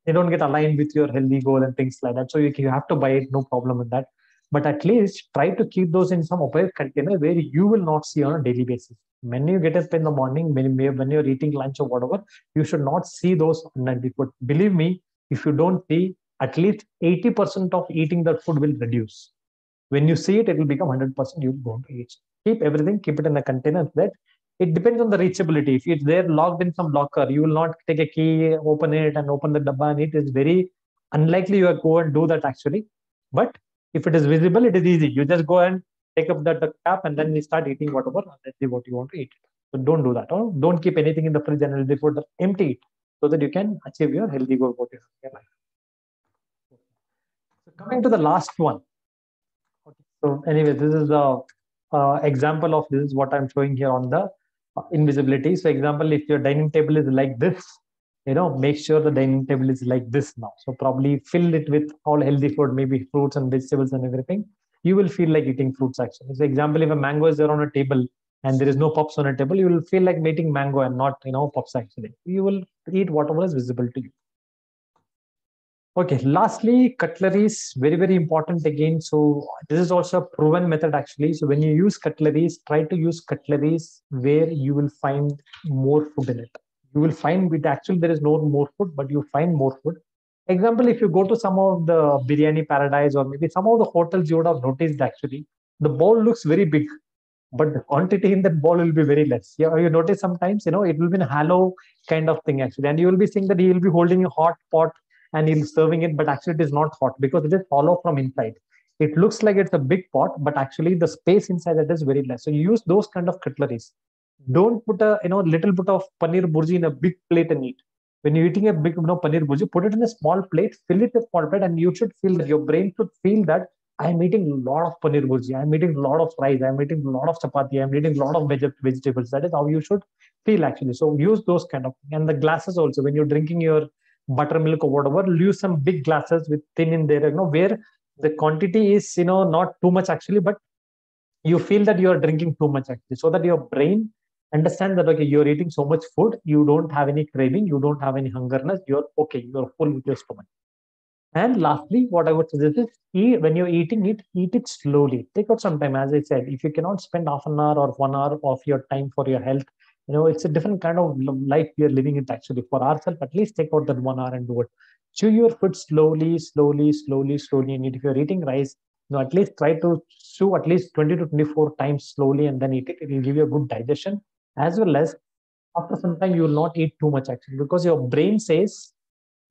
aligned with your healthy goal and things like that. So you have to buy it, no problem with that. But at least try to keep those in some opaque container where you will not see on a daily basis. When you get up in the morning, when you're eating lunch or whatever, you should not see those unhealthy food. Believe me, if you don't see, at least 80% of eating that food will reduce. When you see it, it will become 100%. You'll go to eat. Keep everything, keep it in a container. That it depends on the reachability. If it's there locked in some locker, you will not take a key, open it and open the dabba, and it is very unlikely you will go and do that actually. But if it is visible, it is easy. You just go and take up the cap and then you start eating whatever what you want to eat. So don't do that. Or don't keep anything in the fridge and healthy food, empty it, so that you can achieve your healthy goal what you have in your life. So coming to the last one. Okay. So anyway, this is the example of this is what I'm showing here on the invisibility. So example, if your dining table is like this, make sure the dining table is like this now. So probably fill it with all healthy food, maybe fruits and vegetables and everything. You will feel like eating fruits actually. So example, if a mango is there on a table and there is no pups on a table, you will feel like eating mango and not, pups actually. You will eat whatever is visible to you. Okay, lastly, cutleries, very, very important again. So this is also a proven method actually. So when you use cutleries, try to use cutleries where you will find more food in it. You will find with actually there is no more food, but you find more food. Example, if you go to some of the biryani paradise or maybe some of the hotels, you would have noticed actually the bowl looks very big, but the quantity in that bowl will be very less. Yeah, you notice sometimes, it will be a hollow kind of thing actually. And you will be seeing that he will be holding a hot pot and he'll serving it, but actually it is not hot because it is hollow from inside. It looks like it's a big pot, but actually the space inside that is very less. So you use those kind of cutleries. Don't put a little bit of paneer burji in a big plate and eat. When you're eating a big paneer burji, put it in a small plate, fill it with small plate, and you should feel that your brain should feel that I'm eating a lot of paneer burji, I'm eating a lot of rice, I'm eating a lot of chapati, I'm eating a lot of vegetables. That is how you should feel actually. So use those kind of, and the glasses also when you're drinking your buttermilk or whatever, use some big glasses with thin in there, where the quantity is not too much actually, but you feel that you are drinking too much actually, so that your brain understand that okay, you're eating so much food, you don't have any craving, you don't have any hungerness, you're okay, you're full with your stomach. And lastly, what I would suggest is when you're eating it, eat it slowly. Take out some time. As I said, if you cannot spend half an hour or 1 hour of your time for your health, it's a different kind of life we are living it actually. For ourselves, at least take out that 1 hour and do it. Chew your food slowly, slowly, slowly, slowly. And if you're eating rice, at least try to chew at least 20 to 24 times slowly and then eat it. It will give you a good digestion, as well as after some time you will not eat too much actually, because your brain says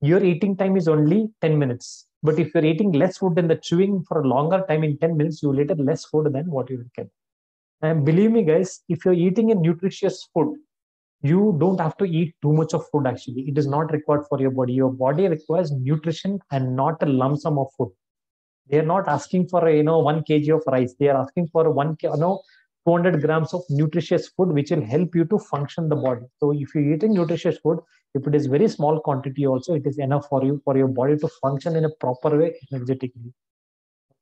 your eating time is only 10 minutes. But if you're eating less food than the chewing for a longer time in 10 minutes, you will eat less food than what you will get. And believe me, guys, if you're eating a nutritious food, you don't have to eat too much of food actually. It is not required for your body. Your body requires nutrition and not a lump sum of food. They are not asking for 1 kg of rice. They are asking for 200 grams of nutritious food, which will help you to function the body. So if you're eating nutritious food, if it is very small quantity also, it is enough for you, for your body to function in a proper way energetically.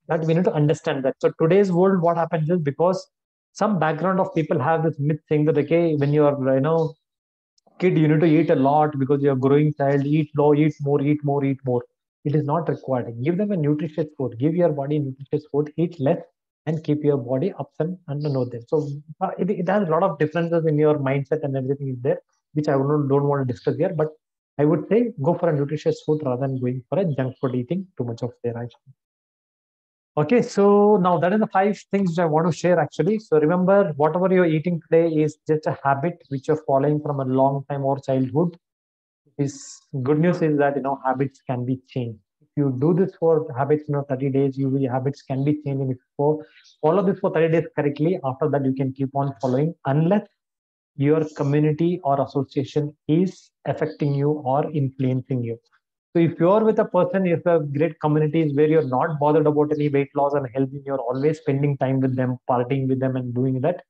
That we need to understand that. So today's world, what happens is, because some background of people have this myth saying that okay, when you are kid, you need to eat a lot because you're a growing child, eat low, eat more, eat more, eat more. It is not required. Give them a nutritious food, give your body nutritious food, eat less, and keep your body up and know there. So it has a lot of differences in your mindset and everything is there, which I don't want to discuss here. But I would say go for a nutritious food rather than going for a junk food, eating too much of their actually. Okay, so now that is the 5 things which I want to share actually. So remember, whatever you're eating today is just a habit which you're following from a long time or childhood. Is good news is that habits can be changed. If you do this for habits 30 days, your habits can be changed. And if you follow this for 30 days correctly, after that you can keep on following, unless your community or association is affecting you or influencing you. So if you're with a person, if you have great communities where you're not bothered about any weight loss and health, you're always spending time with them, partying with them and doing that,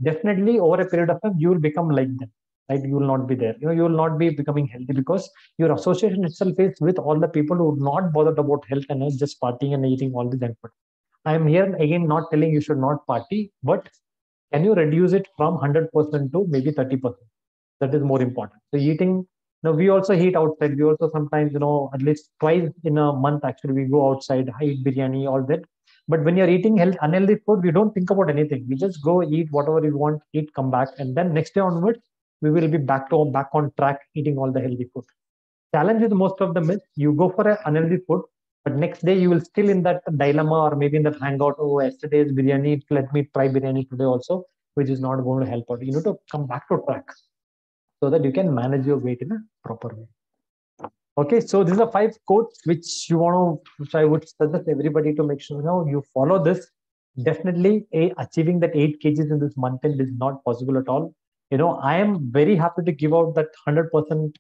definitely over a period of time, you will become like them, right? You will not be there. You will not be becoming healthy because your association itself is with all the people who are not bothered about health and are just partying and eating all the junk food. I am here again not telling you should not party, but can you reduce it from 100% to maybe 30%? That is more important. So eating, we also eat outside. We also sometimes, at least twice in a month, actually, we go outside, eat biryani, all that. But when you're eating unhealthy food, we don't think about anything. We just go eat whatever we want, eat, come back. And then next day onwards, we will be back on track, eating all the healthy food. Challenge with most of them is you go for an unhealthy food, but next day you will still in that dilemma or maybe in that hangout. Oh, yesterday's biryani, let me try biryani today also, which is not going to help out. You need to come back to track so that you can manage your weight in a proper way. Okay, so these are 5 quotes which which I would suggest everybody to make sure you follow this. Definitely, achieving that 8 kgs in this month end is not possible at all. I am very happy to give out that 100%,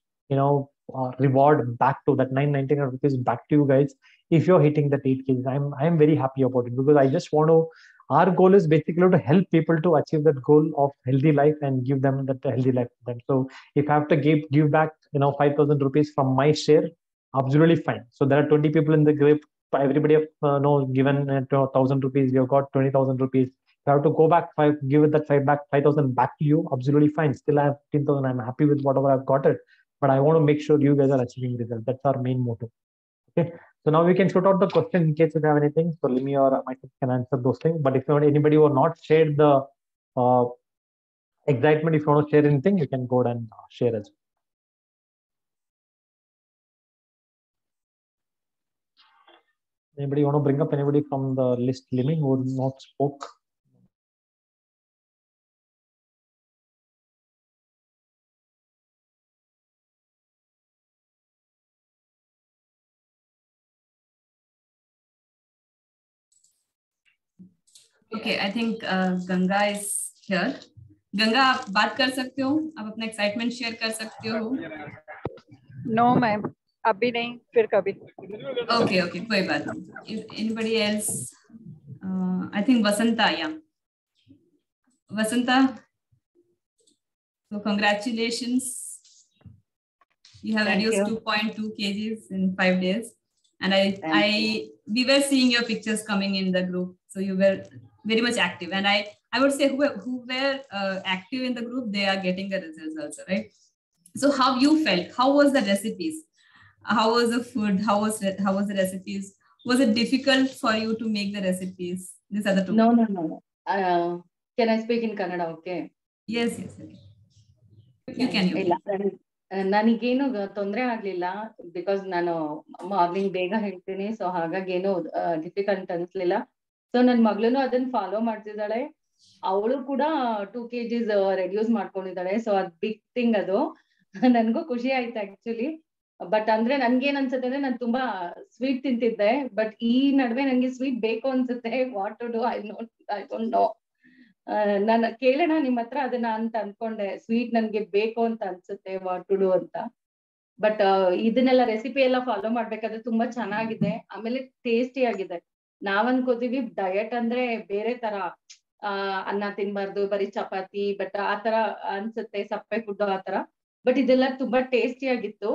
reward back to that 999 rupees back to you guys if you're hitting that 8 kgs. I'm very happy about it because I just want to Our goal is basically to help people to achieve that goal of healthy life and give them that healthy life for them. So if I have to give back 5,000 rupees from my share, absolutely fine. So there are 20 people in the group, everybody have given 1,000 rupees, we have got 20,000 rupees. If I have to go back give it that 5,000 back to you, absolutely fine. Still I have 15,000. I'm happy with whatever I've got it, but I want to make sure you guys are achieving results. That's our main motto. Okay, so now we can shoot out the question in case you have anything. So Limi or myself can answer those things. But if anybody who not shared the excitement, if you want to share anything, you can go ahead and share as well. Anybody want to bring up anybody from the list, Limi, who not spoke? Okay, I think Ganga is here. Ganga आप बात कर सकते हो, आप अपना excitement share कर सकते हो. नो मैम, अभी नहीं, फिर कभी. ओके ओके, कोई बात नहीं. Anybody else? I think Vasantha. Yeah Vasantha, so congratulations, you have reduced 2.2 kgs in 5 days, and we were seeing your pictures coming in the group, so you were very much active, and I would say who were active in the group, they are getting the results also, right? So how you felt? How was the recipes? How was the food? How was the recipes? Was it difficult for you to make the recipes? These are the two. No. Can I speak in Kannada? Okay. Yes. You can. ನನಗೇನು ತೊಂದರೆ ಆಗ್ಲಿಲ್ಲ, because ನಾನು morning ಬೇಗ ಹೇಳ್ತೀನಿ, so ಹಾಗಾಗಿ ಏನು difficult ಅನ್ಸ್ಲಿಲ್ಲ. So ನನ್ ಮಗಳೂನು ಅದನ್ನ ಫಾಲೋ ಮಾಡ್ತಿದ್ದಾಳೆ, ಅವಳು ಕೂಡ 2 kgs ರೆಡ್ಯೂಸ್ ಮಾಡ್ಕೊಂಡಿದ್ದಾಳೆ. ಸೊ ಅದ್ ಬಿಗ್ ಥಿಂಗ್ ಅದು. ನನ್ಗೂ ಖುಷಿ ಆಯ್ತು ಆಕ್ಚುಲಿ. ಬಟ್ ಅಂದ್ರೆ ನನ್ಗೇನ್ ಅನ್ಸುತ್ತೆ ಅಂದ್ರೆ ನಾನು ತುಂಬಾ ಸ್ವೀಟ್ ತಿಂತಿದ್ದೆ, ಬಟ್ ಈ ನಡುವೆ ನನ್ಗೆ ಸ್ವೀಟ್ ಬೇಕು ಅನ್ಸುತ್ತೆ. What to do I don't know. ನಾನು ಕೇಳೋಣ ನಿಮ್ ಹತ್ರ ಅದನ್ನ ಅಂತ ಅನ್ಕೊಂಡೆ, ಸ್ವೀಟ್ ನನ್ಗೆ ಬೇಕು ಅಂತ ಅನ್ಸುತ್ತೆ, ವಾಟ್ ಟು ಡೂ ಅಂತ. ಬಟ್ ಇದನ್ನೆಲ್ಲ ರೆಸಿಪಿ ಎಲ್ಲ ಫಾಲೋ ಮಾಡ್ಬೇಕಾದ್ರೆ ತುಂಬಾ ಚೆನ್ನಾಗಿದೆ, ಆಮೇಲೆ ಟೇಸ್ಟಿ ಆಗಿದೆ. ನಾವ್ ಅನ್ಕೋತೀವಿ ಡಯಟ್ ಅಂದ್ರೆ ಬೇರೆ ತರ, ಅನ್ನ ತಿನ್ಬಾರ್ದು, ಬರೀ ಚಪಾತಿ, ಬಟ್ ಆತರ ಅನ್ಸುತ್ತೆ, ಸಪ್ಪೆ ಫುಡ್ ಆತರ. ಬಟ್ ಇದೆಲ್ಲ ತುಂಬಾ ಟೇಸ್ಟಿ ಆಗಿತ್ತು.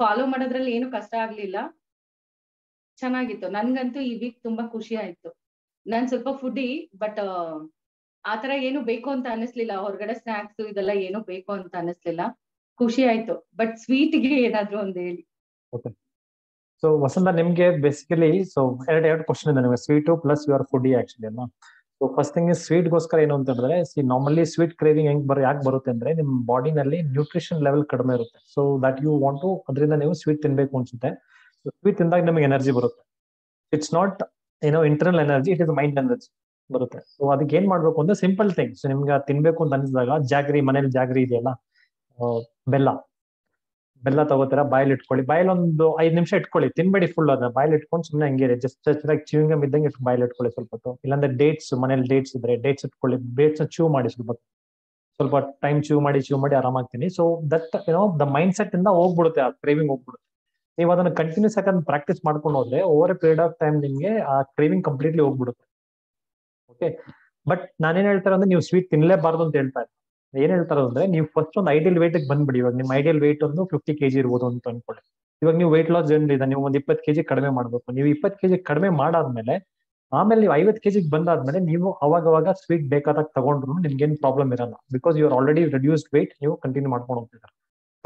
ಫಾಲೋ ಮಾಡೋದ್ರಲ್ಲಿ ಏನು ಕಷ್ಟ ಆಗ್ಲಿಲ್ಲ, ಚೆನ್ನಾಗಿತ್ತು. ನನ್ಗಂತೂ ಈ ವೀಕ್ ತುಂಬಾ ಖುಷಿ ಆಯ್ತು. ನಾನ್ ಸ್ವಲ್ಪ ಫುಡಿ, ಬಟ್ ಆತರ ಏನು ಬೇಕು ಅಂತ ಅನಿಸ್ಲಿಲ್ಲ. ಹೊರಗಡೆ ಸ್ನಾಕ್ಸ್ ಇದೆಲ್ಲ ಏನು ಬೇಕು ಅಂತ ಅನಿಸ್ಲಿಲ್ಲ. ಖುಷಿ ಆಯ್ತು. ಬಟ್ ಸ್ವೀಟ್ ಗೆ ಏನಾದ್ರು ಒಂದು ಹೇಳಿ. ಸೊ ವಸಂತ, ನಿಮ್ಗೆ ಬೇಸಿಕಲಿ ಎರಡು ಕ್ವಶನ್ ಇದೆ ನಿಮಗೆ, sweet plus your foodie actually ಅಲ್ಲ. So first thing is sweet ಗೋಸ್ಕರ ಏನು ಅಂತ ಹೇಳಿದ್ರೆ, ನಾರ್ಮಲಿ ಸ್ವೀಟ್ ಕ್ರೇವಿಂಗ್ ಯಾಕೆ ಬರುತ್ತೆ ಅಂದ್ರೆ, ನಿಮ್ ಬಾಡಿನಲ್ಲಿ ನ್ಯೂಟ್ರಿಷನ್ ಲೆವೆಲ್ ಕಡಿಮೆ ಇರುತ್ತೆ. So that you want to, ಅದರಿಂದ ನೀವು ಸ್ವೀಟ್ ತಿನ್ಬೇಕು ಅನ್ಸುತ್ತೆ. ಸ್ವೀಟ್ ತಿಂದಾಗ ನಿಮಗೆ ಎನರ್ಜಿ ಬರುತ್ತೆ. It's not internal energy, it is mind energy ಬರುತ್ತೆ. ಸೊ ಅದಕ್ಕೆ ಏನ್ ಮಾಡ್ಬೇಕು ಅಂದ್ರೆ ಸಿಂಪಲ್ ಥಿಂಗ್. ಸೊ ನಿಮ್ಗೆ ತಿನ್ಬೇಕು ಅಂತ ಅನಿಸಿದಾಗ ಜಾಗ್ರಿ, ಮನೇಲಿ ಜಾಗ್ರಿ ಇದೆಯಲ್ಲ, ಬೆಲ್ಲ ತಗೋತೀರಾ, ಬಾಯಲ್ಲಿ ಇಟ್ಕೊಳ್ಳಿ. ಬಾಯಲ್ಲಿ ಒಂದು 5 ನಿಮಿಷ ಇಟ್ಕೊಳ್ಳಿ, ತಿನ್ಬೇಡಿ ಫುಲ್. ಅದ ಬಾಯಲ್ಲಿ ಇಟ್ಕೊಂಡು ಸುಮ್ಮನೆ ಹಂಗೆ ಜಸ್ಟ್ ಚ್ಯೂಯಿಂಗ್ ಗಮ್ ಇದ್ದಂಗೆ ಬಾಯಲ್ಲಿ ಇಟ್ಕೊಳ್ಳಿ ಸ್ವಲ್ಪ ಹೊತ್ತು. ಇಲ್ಲಾಂದ್ರೆ ಡೇಟ್ಸ್, ಮನೇಲಿ ಡೇಟ್ಸ್ ಇದ್ರೆ ಡೇಟ್ಸ್ ಇಟ್ಕೊಳ್ಳಿ, ಡೇಟ್ಸ್ ಚ್ಯೂ ಮಾಡಿ ಸ್ವಲ್ಪ ಟೈಮ್ ಚ್ಯೂ ಮಾಡಿ ಆರಾಮಾಗ್ತೀನಿ. So that the mind set ಇಂದ ಹೋಗ್ಬಿಡುತ್ತೆ, ಆ ಕ್ರೇವಿಂಗ್ ಹೋಗ್ಬಿಡುತ್ತೆ. ನೀವು ಅದನ್ನ ಕಂಟಿನ್ಯೂಸ್ ಆಗಿ ಪ್ರಾಕ್ಟೀಸ್ ಮಾಡ್ಕೊಂಡು ಹೋದ್ರೆ over A period of time ನಿಮ್ಗೆ ಆ ಕ್ರೇವಿಂಗ್ ಕಂಪ್ಲೀಟ್ಲಿ ಹೋಗ್ಬಿಡುತ್ತೆ. ಓಕೆ, ಬಟ್ ನಾನೇನ್ ಹೇಳ್ತಾರೆ ಅಂದ್ರೆ, ನೀವು ಸ್ವೀಟ್ ತಿನ್ಲೇಬಾರ್ದು ಅಂತ ಹೇಳ್ತಾ ಇದ್ದೀನಿ. ಏನ್ ಹೇಳ್ತಾರೆ ಅಂದ್ರೆ, ನೀವು ಫಸ್ಟ್ ಒಂದು ಐಡಿಯಲ್ ವೇಟ್ ಬಂದ್ಬಿಡಿ. ಇವಾಗ ನಿಮ್ ಐಡಿಯಲ್ ವೇಟ್ ಒಂದು 50 kg ಇರ್ಬೋದು ಅಂತ ಅನ್ಕೊಳ್ಳಿ. ಇವಾಗ ನೀವು ವೇಟ್ ಲಾಸ್ ಜರ್ನಿ ಇದೆ, ನೀವು ಒಂದು 20 kg ಕಡಿಮೆ ಮಾಡ್ಬೇಕು. ನೀವು 20 kg ಕಡಿಮೆ ಮಾಡಾದ್ಮೇಲೆ, ಆಮೇಲೆ ನೀವು 50 kg ಬಂದಾದ್ಮೇಲೆ ನೀವು ಅವಾಗ ಸ್ವೀಟ್ ಬೇಕಾದಾಗ ತಗೊಂಡ್ರು ನಿಮ್ಗೇನು ಪ್ರಾಬ್ಲಮ್ ಇರಲ್ಲ. Because you are already reduced weight, ನೀವು ಕಂಟಿನ್ಯೂ ಮಾಡ್ಕೊಂಡು ಹೋಗ್ತಿದ್ದಾರೆ.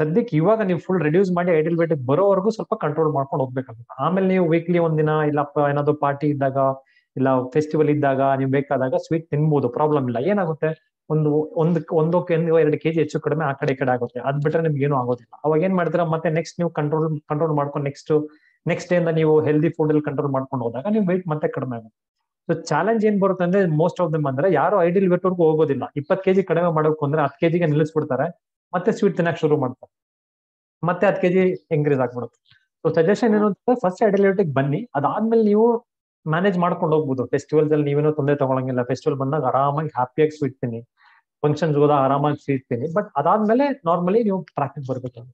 ಸದ್ಯಕ್ಕೆ ಇವಾಗ ನೀವು ಫುಲ್ ರೆಡ್ಯೂಸ್ ಮಾಡಿ ಐಡಿಯಲ್ ವೇಟ್ ಬರೋವರೆಗೂ ಸ್ವಲ್ಪ ಕಂಟ್ರೋಲ್ ಮಾಡ್ಕೊಂಡು ಹೋಗ್ಬೇಕಾಗುತ್ತೆ. ಆಮೇಲೆ ನೀವು ವೀಕ್ಲಿ ಒಂದಿನ, ಇಲ್ಲಪ್ಪ ಏನಾದ್ರು ಪಾರ್ಟಿ ಇದ್ದಾಗ, ಇಲ್ಲ ಫೆಸ್ಟಿವಲ್ ಇದ್ದಾಗ ನೀವು ಬೇಕಾದಾಗ ಸ್ವೀಟ್ ತಿನ್ಬೋದು, ಪ್ರಾಬ್ಲಮ್ ಇಲ್ಲ. ಏನಾಗುತ್ತೆ, ಒಂದಕ್ಕೆ 2 kg ಹೆಚ್ಚು ಕಡಿಮೆ ಆ ಕಡೆ ಈ ಕಡೆ ಆಗುತ್ತೆ. ಅದ್ ಬಿಟ್ರೆ ನಿಮ್ಗೆ ಏನು ಆಗೋದಿಲ್ಲ. ಅವಾಗ ಏನ್ ಮಾಡ್ತೀರಾ, ಮತ್ತೆ ನೆಕ್ಸ್ಟ್ ನೀವು ಕಂಟ್ರೋಲ್ ಮಾಡ್ಕೊಂಡು ನೆಕ್ಸ್ಟ್ ಡೇ ಇಂದ ನೀವು ಹೆಲ್ದಿ ಫುಡ್ ಅಲ್ಲಿ ಕಂಟ್ರೋಲ್ ಮಾಡ್ಕೊಂಡು ಹೋದಾಗ ನೀವು ವೇಟ್ ಮತ್ತೆ ಕಡಿಮೆ ಆಗುತ್ತೆ. ಸೊ ಚಾಲೆಂಜ್ ಏನ್ ಬರುತ್ತೆ ಅಂದ್ರೆ, ಮೋಸ್ಟ್ ಆಫ್ ದಮ್ ಅಂದ್ರೆ ಯಾರು ಐಡಿಯಲ್ ವೇಟ್ ವರ್ಗೂ ಹೋಗೋದಿಲ್ಲ. 20 kg ಕಡಿಮೆ ಮಾಡಬೇಕು ಅಂದ್ರೆ 10 kg ನಿಲ್ಲಿಸ್ಬಿಡ್ತಾರೆ, ಮತ್ತೆ ಸ್ವೀಟ್ ತಿನ್ನಕ್ ಶುರು ಮಾಡ್ತಾರೆ, ಮತ್ತೆ 10 kg ಇನ್ಕ್ರೀಸ್ ಆಗ್ಬಿಡುತ್ತೆ. ಸೊ ಸಜೆಷನ್ ಏನು ಅಂತ, ಫಸ್ಟ್ ಐಡಿಯಲ್ ವೇಟ್ ಬನ್ನಿ, ಅದಾದ್ಮೇಲೆ ನೀವು ಮ್ಯಾನೇಜ್ ಮಾಡ್ಕೊಂಡು ಹೋಗ್ಬೋದು. ಫೆಸ್ಟಿವಲ್ಸ್ ಅಲ್ಲಿ ನೀವೇನೋ ತೊಂದರೆ ತಗೊಳಂಗಿಲ್ಲ. ಫೆಸ್ಟಿವಲ್ ಬಂದಾಗ ಆರಾಮಾಗಿ ಹ್ಯಾಪಿಯಾಗಿ ಸ್ವೀಟ್ ತಿನ್ನಿ, ಫಂಕ್ಷನ್ಸ್ ಹೋದಾಗ ಆರಾಮಾಗಿ ಸ್ವೀಟ್ ತಿನ್ನಿ. ಬಟ್ ಅದಾದ್ಮೇಲೆ ನಾರ್ಮಲಿ ನೀವು ಟ್ರಾಫಿಕ್ ಬರ್ಬೇಕು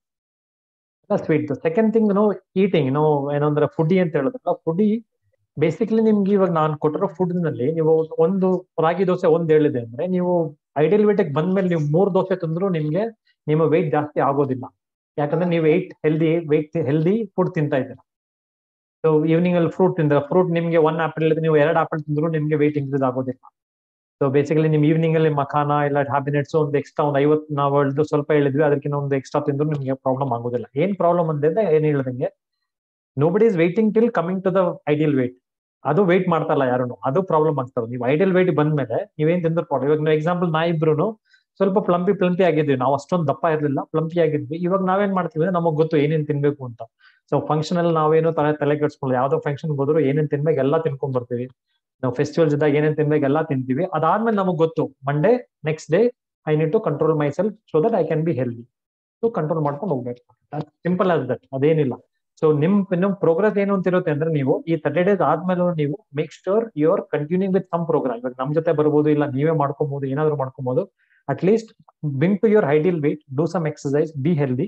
ಸ್ವೀಟ್. ಸೆಕೆಂಡ್ ಥಿಂಗ್ ಈಟಿಂಗ್, ಏನಂದ್ರೆ ಫುಡಿ ಅಂತ ಹೇಳಿದ್ರಲ್ಲ, ಫುಡಿ ಬೇಸಿಕಲಿ ನಿಮ್ಗೆ ಇವಾಗ ನಾನು ಕೊಟ್ಟಿರೋ ಫುಡ್ ನಲ್ಲಿ ನೀವು ಒಂದು ರಾಗಿ ದೋಸೆ ಒಂದ್ ಹೇಳಿದೆ ಅಂದ್ರೆ ನೀವು ಐಡಿಯಲ್ ವೇಟ್ ಬಂದ್ಮೇಲೆ ನೀವು 3 ದೋಸೆ ತಿಂದ್ರು ನಿಮ್ಗೆ ನಿಮ್ಮ ವೆಯ್ಟ್ ಜಾಸ್ತಿ ಆಗೋದಿಲ್ಲ. ಯಾಕಂದ್ರೆ ನೀವು ಹೆಲ್ದಿ ಫುಡ್ ತಿಂತಾ ಇದ್ದೀರಾ. ಸೊ ಈವ್ನಿಂಗ್ ಅಲ್ಲಿ ಫ್ರೂಟ್ ತಿಂದ್ರೆ ಫ್ರೂಟ್ ನಿಮ್ಗೆ 1 ಆಪಲ್ ಇದ್ರೆ ನೀವು 2 ಆಪಲ್ ತಿಂದ್ರು ನಿಮ್ಗೆ ವೆಯ್ಟ್ ಇನ್ಕ್ರೀಸ್ ಆಗೋದಿಲ್ಲ. ಸೊ ಬೇಸಿಕಲಿ ನಿಮ್ ಈವ್ನಿಂಗ್ ಅಲ್ಲಿ ಮಖಾನ ಇಲ್ಲ ಹ್ಯಾಬಿನೆಟ್ಸ್ ಒಂದು ಎಕ್ಸ್ಟ್ರಾ ಒಂದು 50 ನಾವು ಸ್ವಲ್ಪ ಹೇಳಿದ್ವಿ, ಅದಕ್ಕಿಂತ ಒಂದು ಎಕ್ಸ್ಟ್ರಾ ತಿಂದ್ರು ನಿಮ್ಗೆ ಪ್ರಾಬ್ಲಮ್ ಆಗೋದಿಲ್ಲ. ಏನ್ ಪ್ರಾಬ್ಲಮ್ ಅಂದ್ರೆ ಏನ್ ಹೇಳ್ದಂಗೆ nobody is waiting till coming to the ideal weight. ಅದು ವೇಟ್ ಮಾಡ್ತಾ ಇಲ್ಲ ಯಾರು, ಅದು ಪ್ರಾಬ್ಲಮ್ ಆಗ್ತದೆ. ನೀವು ಐಡಿಯಲ್ ವೇಟ್ ಬಂದ್ಮೇಲೆ ನೀವೇನ್ ತಿಂದ್ರು ಪ್ರಾಬ್ಲಮ್. ಇವಾಗ ಎಕ್ಸಾಂಪಲ್ ನಾ ಇಬ್ರು ಸ್ವಲ್ಪ ಪ್ಲಂಪಿ ಆಗಿದ್ವಿ, ನಾವು ಅಷ್ಟೊಂದು ದಪ್ಪ ಇರ್ಲಿಲ್ಲ, ಪ್ಲಂಪಿ ಆಗಿದ್ವಿ. ಇವಾಗ ನಾವೇನ್ ಮಾಡ್ತೀವಿ ಅಂದ್ರೆ ನಮಗ್ ಗೊತ್ತು ಏನೇನ್ ತಿನ್ಬೇಕು ಅಂತ. ಸೊ ಫಂಕ್ಷನ್ ಅಲ್ಲಿ ನಾವೇನು ತಲೆ ಕೆಡ್ಸ್ಕೊಳ್ಳೋದು, ಯಾವ್ದೋ ಫಂಕ್ಷನ್ ಹೋದ್ರು ಏನೇನ್ ತಿನ್ಬೇಕು ಎಲ್ಲ ತಿನ್ಕೊಂಡ್ ಬರ್ತೀವಿ. ನಾವು ಫೆಸ್ಟಿವಲ್ಸ್ ಇದ್ದಾಗ ಏನೇನ್ ತಿನ್ಬೇಕು ಎಲ್ಲ ತಿಂತೀವಿ. ಅದಾದ್ಮೇಲೆ ನಮಗ್ ಗೊತ್ತು Monday next day I need to control myself so that I can be healthy. So control ಮಾಡ್ಕೊಂಡು ಹೋಗ್ಬೇಕು. ಸಿಂಪಲ್ ಆಸ್ ದಟ್, ಅದೇನಿಲ್ಲ. ಸೊ ನಿಮ್ ಪ್ರೋಗ್ರೆಸ್ ಏನು ಅಂತ ಇರುತ್ತೆ ಅಂದ್ರೆ ನೀವು ಈ 30 days ಆದ್ಮೇಲೆ ನೀವು make sure you are continuing with some program. ಇವಾಗ ನಮ್ ಜೊತೆ ಬರ್ಬೋದು, ಇಲ್ಲ ನೀವೇ ಮಾಡ್ಕೋಬಹುದು, ಏನಾದ್ರು ಮಾಡ್ಕೋಬಹುದು. At least being to your ideal weight, do some exercise, be healthy.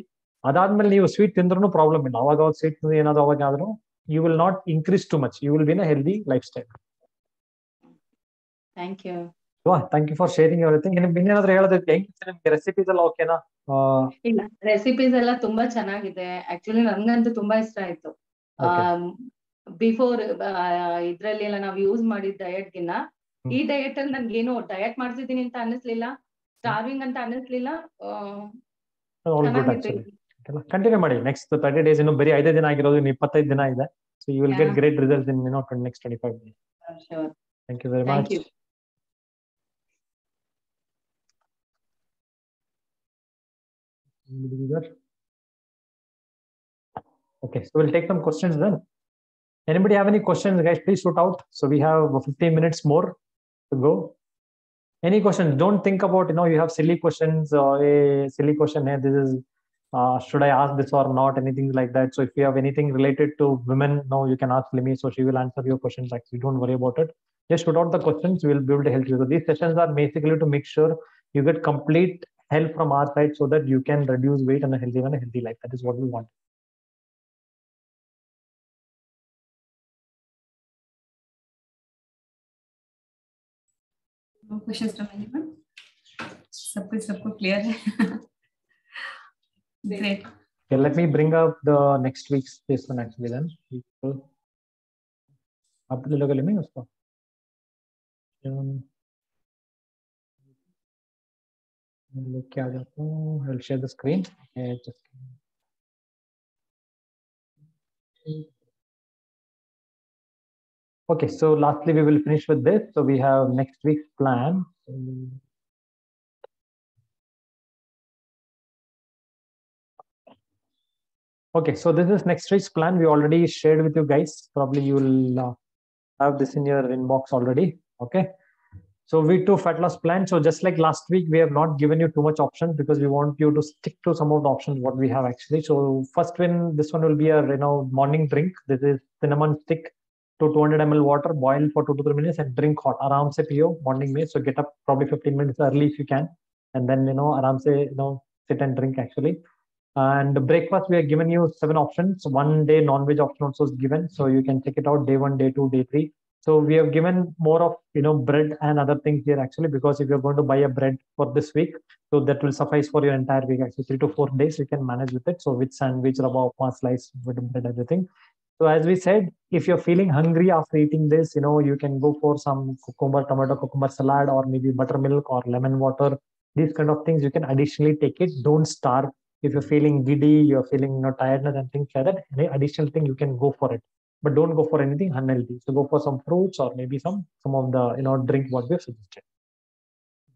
ಅದಾದ್ಮೇಲೆ ನೀವು ಸ್ವೀಟ್ ತಿಂದ್ರೂ ಪ್ರಾಬ್ಲಮ್ ಇಲ್ಲ. ಅವಾಗ ಸ್ವೀಟ್ ಏನಾದ್ರು ಅವಾಗ ಆದ್ರೂ you will not increase too much, you will be in a healthy lifestyle. Thank you. Thank you for sharing everything. ನಿಮ್ಗೆ ಇನ್ನೇನಾದ್ರು ಹೇಳೋದಕ್ಕೆ ನಿಮ್ಗೆ ರೆಸಿಪೀಸ್ ಎಲ್ಲ ಓಕೆನಾ? ಇಲ್ಲ, ರೆಸಿಪೀಸ್ ಎಲ್ಲ ತುಂಬಾ ಚೆನ್ನಾಗಿದೆ. ಆಕ್ಚುಲಿ ನನ್ಗಂತೂ ತುಂಬಾ ಇಷ್ಟ ಆಯ್ತು. ಬಿಫೋರ್ ಇದ್ರಲ್ಲಿ ಎಲ್ಲ ನಾವು ಯೂಸ್ ಮಾಡಿದ ಡಯಟ್ ಗಿನ್ನ ಈ ಡಯಟ್ ಅಲ್ಲಿ ನನ್ಗೇನು ಡಯಟ್ ಮಾಡ್ತಿದ್ದೀನಿ ಅಂತ ಅನ್ನಿಸ್ಲಿಲ್ಲ, ಸ್ಟಾರ್ವಿಂಗ್ ಅಂತ ಅನ್ನಿಸ್ಲಿಲ್ಲ. ಕಂಟಿನ್ಯೂ ಮಾಡಿ. ನೆಕ್ಸ್ಟ್ 30 days ಇನ್ನು ಬರೀ 5 ದಿನ ಆಗಿರೋದು, 25 ದಿನ ಇದೆ. So you will get great results in next 25 days. Sure. Thank you very much. Okay, so we'll take some questions then. Anybody have any questions, guys? Please shoot out. So we have 15 minutes more to go. Any questions? Don't think about, you have silly questions or a silly question here. This is, should I ask this or not? Anything like that. So if you have anything related to women, no, you can ask Limi. So she will answer your questions. Actually, don't worry about it. Just shoot out the questions. We will be able to help you. So these sessions are basically to make sure you get complete help from our side so that you can reduce weight and a healthy life. That is what we want. No questions from anyone? सबको clear है? Great. Okay, let me bring up the next week's session actually then. आप लोग ले लेंगे उसको. लेके आ जाता हूँ. I'll share the screen. Okay, so lastly we will finish with this. So we have next week's plan. Okay, so this is next week's plan. We already shared with you guys. Probably you will have this in your inbox already. Okay, so week 2 fat loss plan. So just like last week, we have not given you too much options because we want you to stick to some of the options what we have actually. So first this one will be a morning drink. This is cinnamon stick to 200 ml water, boil for 2 to 3 minutes and drink hot. Aram se piyo morning mein. So get up probably 15 minutes early if you can, and then aram se sit and drink actually. And breakfast, we have given you 7 options. 1 day non-veg option also is given, so you can check it out day 1, day 2, day 3. So we have given more of bread and other things here actually, because if you're going to buy a bread for this week, so that will suffice for your entire week actually. 3 to 4 days you can manage with it. So with sandwich, rava upma, slice with bread, everything. So as we said, if you're feeling hungry after eating this, you can go for some tomato cucumber salad, or maybe buttermilk or lemon water. These kind of things you can additionally take it. Don't starve. If you're feeling giddy, you're feeling tiredness and things like that, any additional thing you can go for it, but don't go for anything unhealthy. So go for some fruits or maybe some of the drink what we have suggested.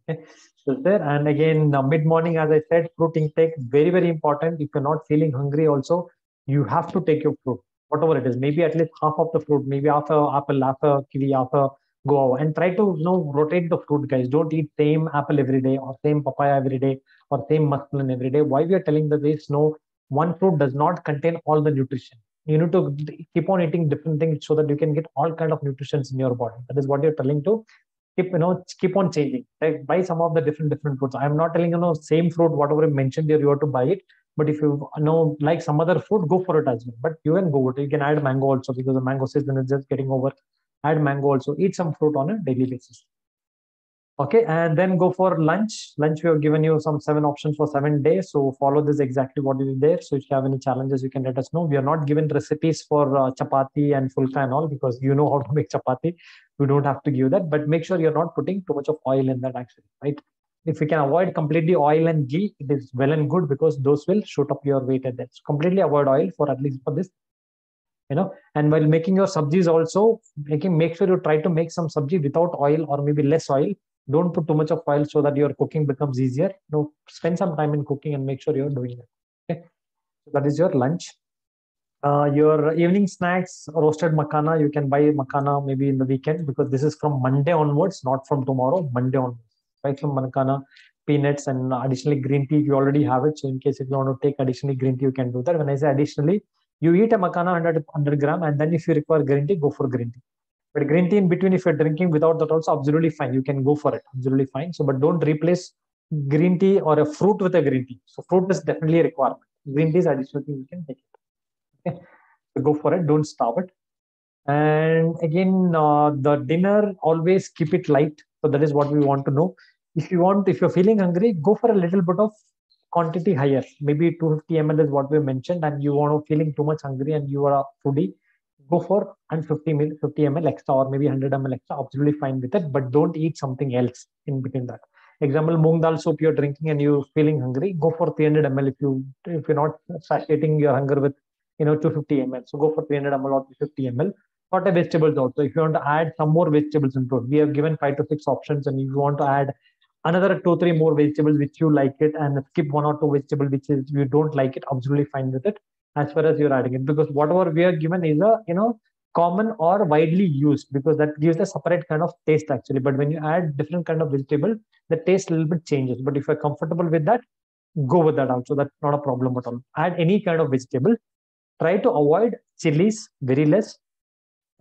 Okay, so there. And again, mid morning, as I said, fruit intake very, very important. If you're not feeling hungry also, you have to take your fruit, whatever it is. Maybe at least half of the fruit, maybe half a apple, half a kiwi, half a guava, and try to rotate the fruit, guys. Don't eat same apple every day or same papaya every day or same muskmelon every day. Why we are telling this? One fruit does not contain all the nutrition. You need to keep on eating different things so that you can get all kind of nutrition in your body. That is what you're telling to keep on changing. Like buy some of the different fruits. I'm not telling same fruit whatever I mentioned here you have to buy it, But if you know like some other fruit, go for it as well. But you can go with it. You can add mango also because the mango season is just getting over. Add mango also. Eat some fruit on a daily basis. Okay, and then go for lunch. Lunch, we have given you some 7 options for 7 days. So follow this exactly what is there. So if you have any challenges, you can let us know. We are not given recipes for chapati and fulka and all because you know how to make chapati. We don't have to give that, but make sure you're not putting too much of oil in that actually, right? If you can avoid completely oil and ghee, it is well and good because those will shoot up your weight at that. So completely avoid oil for at least for this, and while making your sabjis also, make sure you try to make some sabji without oil or maybe less oil. Don't put too much of oil so that your cooking becomes easier. Spend some time in cooking and make sure you're doing it. Okay, so that is your lunch. Your evening snacks, roasted makhana, you can buy makhana maybe in the weekend because this is from Monday onwards, not from tomorrow, Monday onwards. Buy some makhana, peanuts, and additionally green tea. You already have it. So in case if you want to take additionally green tea, you can do that. When I say additionally, you eat a makhana 100 gram, and then if you require green tea, go for green tea. But green tea in between, if you're drinking without that also, absolutely fine. You can go for it, absolutely fine. So, but don't replace green tea or a fruit with a green tea. So fruit is definitely a requirement. Green tea is additional thing you can take it. Okay, so go for it. Don't stop it. And again, the dinner, always keep it light. So that is what we want to know. If you're feeling hungry, go for a little bit of quantity higher. Maybe 250 ml is what we mentioned, and you want to feeling too much hungry and you are a foodie, go for 50 ml extra or maybe 100 ml extra. Absolutely fine with it, but don't eat something else in between that. Example, moong dal soup you're drinking and you're feeling hungry, go for 300 ml if you're not satiating your hunger with 250 ml. So go for 300 ml or 250 ml. Not a vegetables also. If you want to add some more vegetables into it, we have given 5 to 6 options, and if you want to add another 2-3 more vegetables which you like it, and skip 1 or 2 vegetables which is you don't like it, absolutely fine with it as far as you're adding it, because whatever we are given is a common or widely used, because that gives a separate kind of taste actually. But when you add different kind of vegetable, the taste a little bit changes. But if you're comfortable with that, go with that also. That's not a problem at all. Add any kind of vegetable. Try to avoid chilies very less.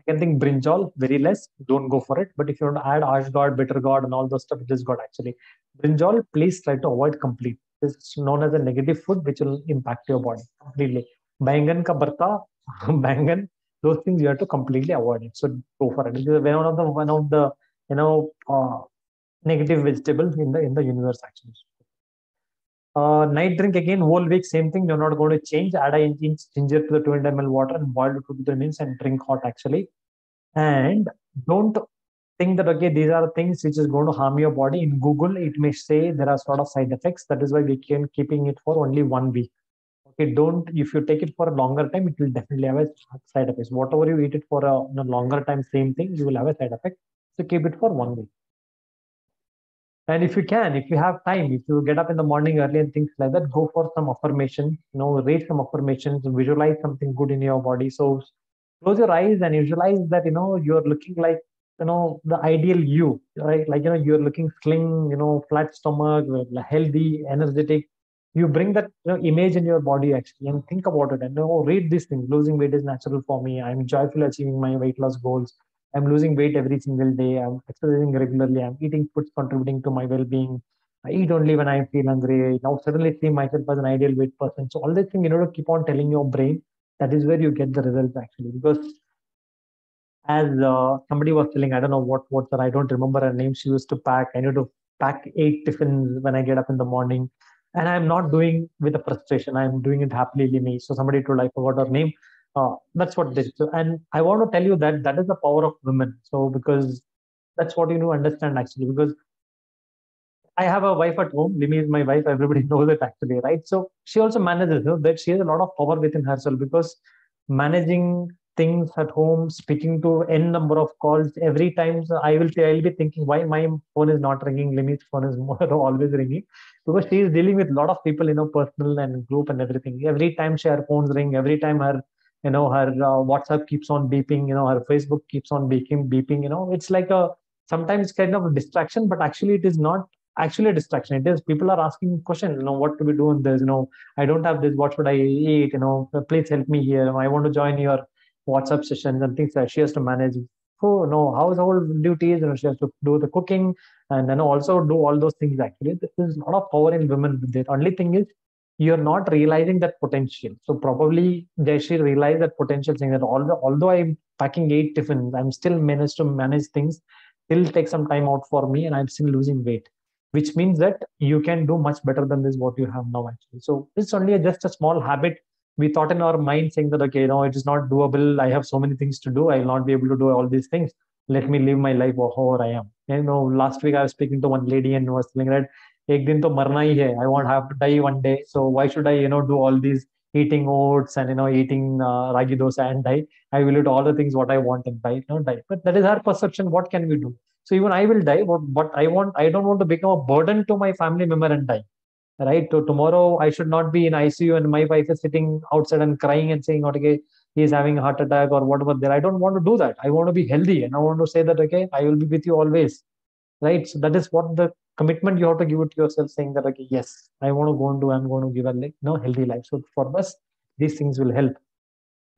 Second thing, brinjal, very less. Don't go for it. But if you want to add ashgard, bitter gourd, and all those stuff, it is good actually. Brinjal, please try to avoid complete. This is known as a negative food which will impact your body completely. Bangan ka barta, bangan, those things you have to completely avoid it. So go for it. This is one of the negative vegetables in the universe actually. Night drink again, whole week, same thing. You're not going to change. Add an inch ginger to the 200 ml water and boil it 2 to 3 minutes and drink hot actually. And don't think that, okay, these are things which is going to harm your body. In Google, it may say there are sort of side effects. That is why we can keeping it for only 1 week. Okay, if you take it for a longer time, it will definitely have a side effects. Whatever you eat it for a longer time, same thing, you will have a side effect. So keep it for 1 week. And if you have time, if you get up in the morning early and things like that, go for some affirmation, read some affirmations, visualize something good in your body. So close your eyes and visualize that, you're looking like, the ideal you, right? Like, you're looking slim, flat stomach, healthy, energetic. You bring that image in your body actually and think about it and read these things. Losing weight is natural for me. I'm joyfully achieving my weight loss goals. I'm losing weight every single day. I'm exercising regularly. I'm eating foods contributing to my well-being. I eat only when I feel hungry. Now suddenly see myself as an ideal weight person. So all these things, to keep on telling your brain, that is where you get the results actually. Because as somebody was telling, I don't know what's her, I don't remember her name. She used to pack. I need to pack 8 tiffins when I get up in the morning. And I'm not doing with a frustration. I'm doing it happily me. So somebody told, I forgot her name. That's what this. So, and I want to tell you that is the power of women. So because that's what you need to understand actually. Because I have a wife at home. Limi is my wife. Everybody knows it actually, right? So she also manages that she has a lot of power within herself, because managing things at home, speaking to n number of calls every time. So I'll be thinking why my phone is not ringing. Limi's phone is more always ringing, because she is dealing with a lot of people, personal and group and everything. Every time her phones ring, every time her WhatsApp keeps on beeping, her Facebook keeps on beeping. It's like a sometimes kind of a distraction, but actually it is not actually a distraction. It is people are asking questions, what do we do in this? I don't have this, what should I eat? Please help me here. I want to join your WhatsApp sessions and things that she has to manage. Oh no, household duties, she has to do the cooking and also do all those things actually. There is a lot of power in women. The only thing is you're not realizing that potential. So probably Jayashree realized that potential, saying that although I'm packing 8 tiffins, I'm still managed to manage things, still take some time out for me, and I'm still losing weight, which means that you can do much better than this what you have now actually. So it's only just a small habit we thought in our mind, saying that okay, no, it is not doable. I have so many things to do. I'll not be able to do all these things. Let me live my life however I am. Last week I was speaking to one lady and was telling that एक दिन तो मरना ही है. I won't have to die one day. So why should I, do all these eating oats and eating ragi dosa and die? I will eat all the things what I want and die, die. But that is her perception. What can we do? So even I will die. But I don't want to become a burden to my family member and die. Right? So tomorrow I should not be in ICU and my wife is sitting outside and crying and saying, okay, he's having a heart attack or whatever. There, I don't want to do that. I want to be healthy and I want to say that okay, I will be with you always. Right? So that is what the commitment you have to give it to yourself, saying that okay, yes, I'm going to give a healthy life. So for us, these things will help.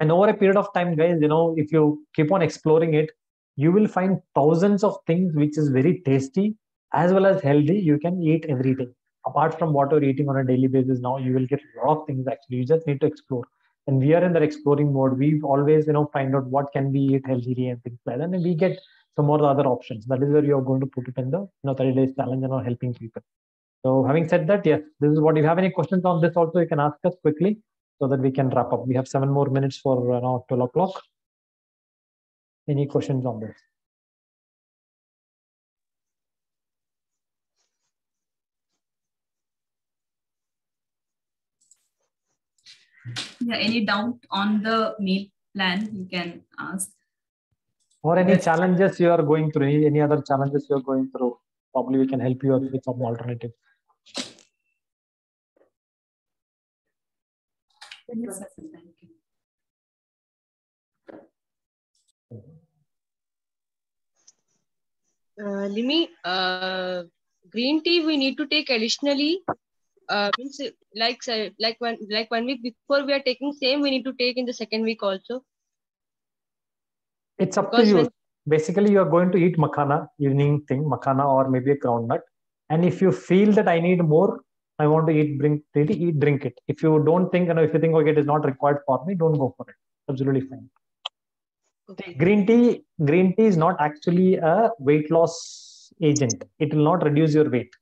And over a period of time, guys, if you keep on exploring it, you will find thousands of things which is very tasty as well as healthy. You can eat every day. Apart from what you're eating on a daily basis now, you will get a lot of things actually. You just need to explore. And we are in that exploring mode. We always, find out what can we eat healthily and things like that. And we get some more other options. That is where you're going to put it in the 30 days challenge and helping people. So having said that, yes, this is what. If you have any questions on this also, you can ask us quickly so that we can wrap up. We have 7 more minutes for 12 o'clock. Any questions on this? Yeah, any doubt on the meal plan, you can ask. Or any challenges you are going through, any other challenges you are going through, probably we can help you with some alternatives. Limi, green tea we need to take additionally. Means like 1 week before we are taking same, we need to take in the second week also. It's up to you. Basically, you are going to eat makhana, evening thing, makhana or maybe a groundnut. And if you feel that I need more, I want to drink it. If you don't think, if you think, okay, it is not required for me, don't go for it. Absolutely fine. Okay. Green tea is not actually a weight loss agent. It will not reduce your weight.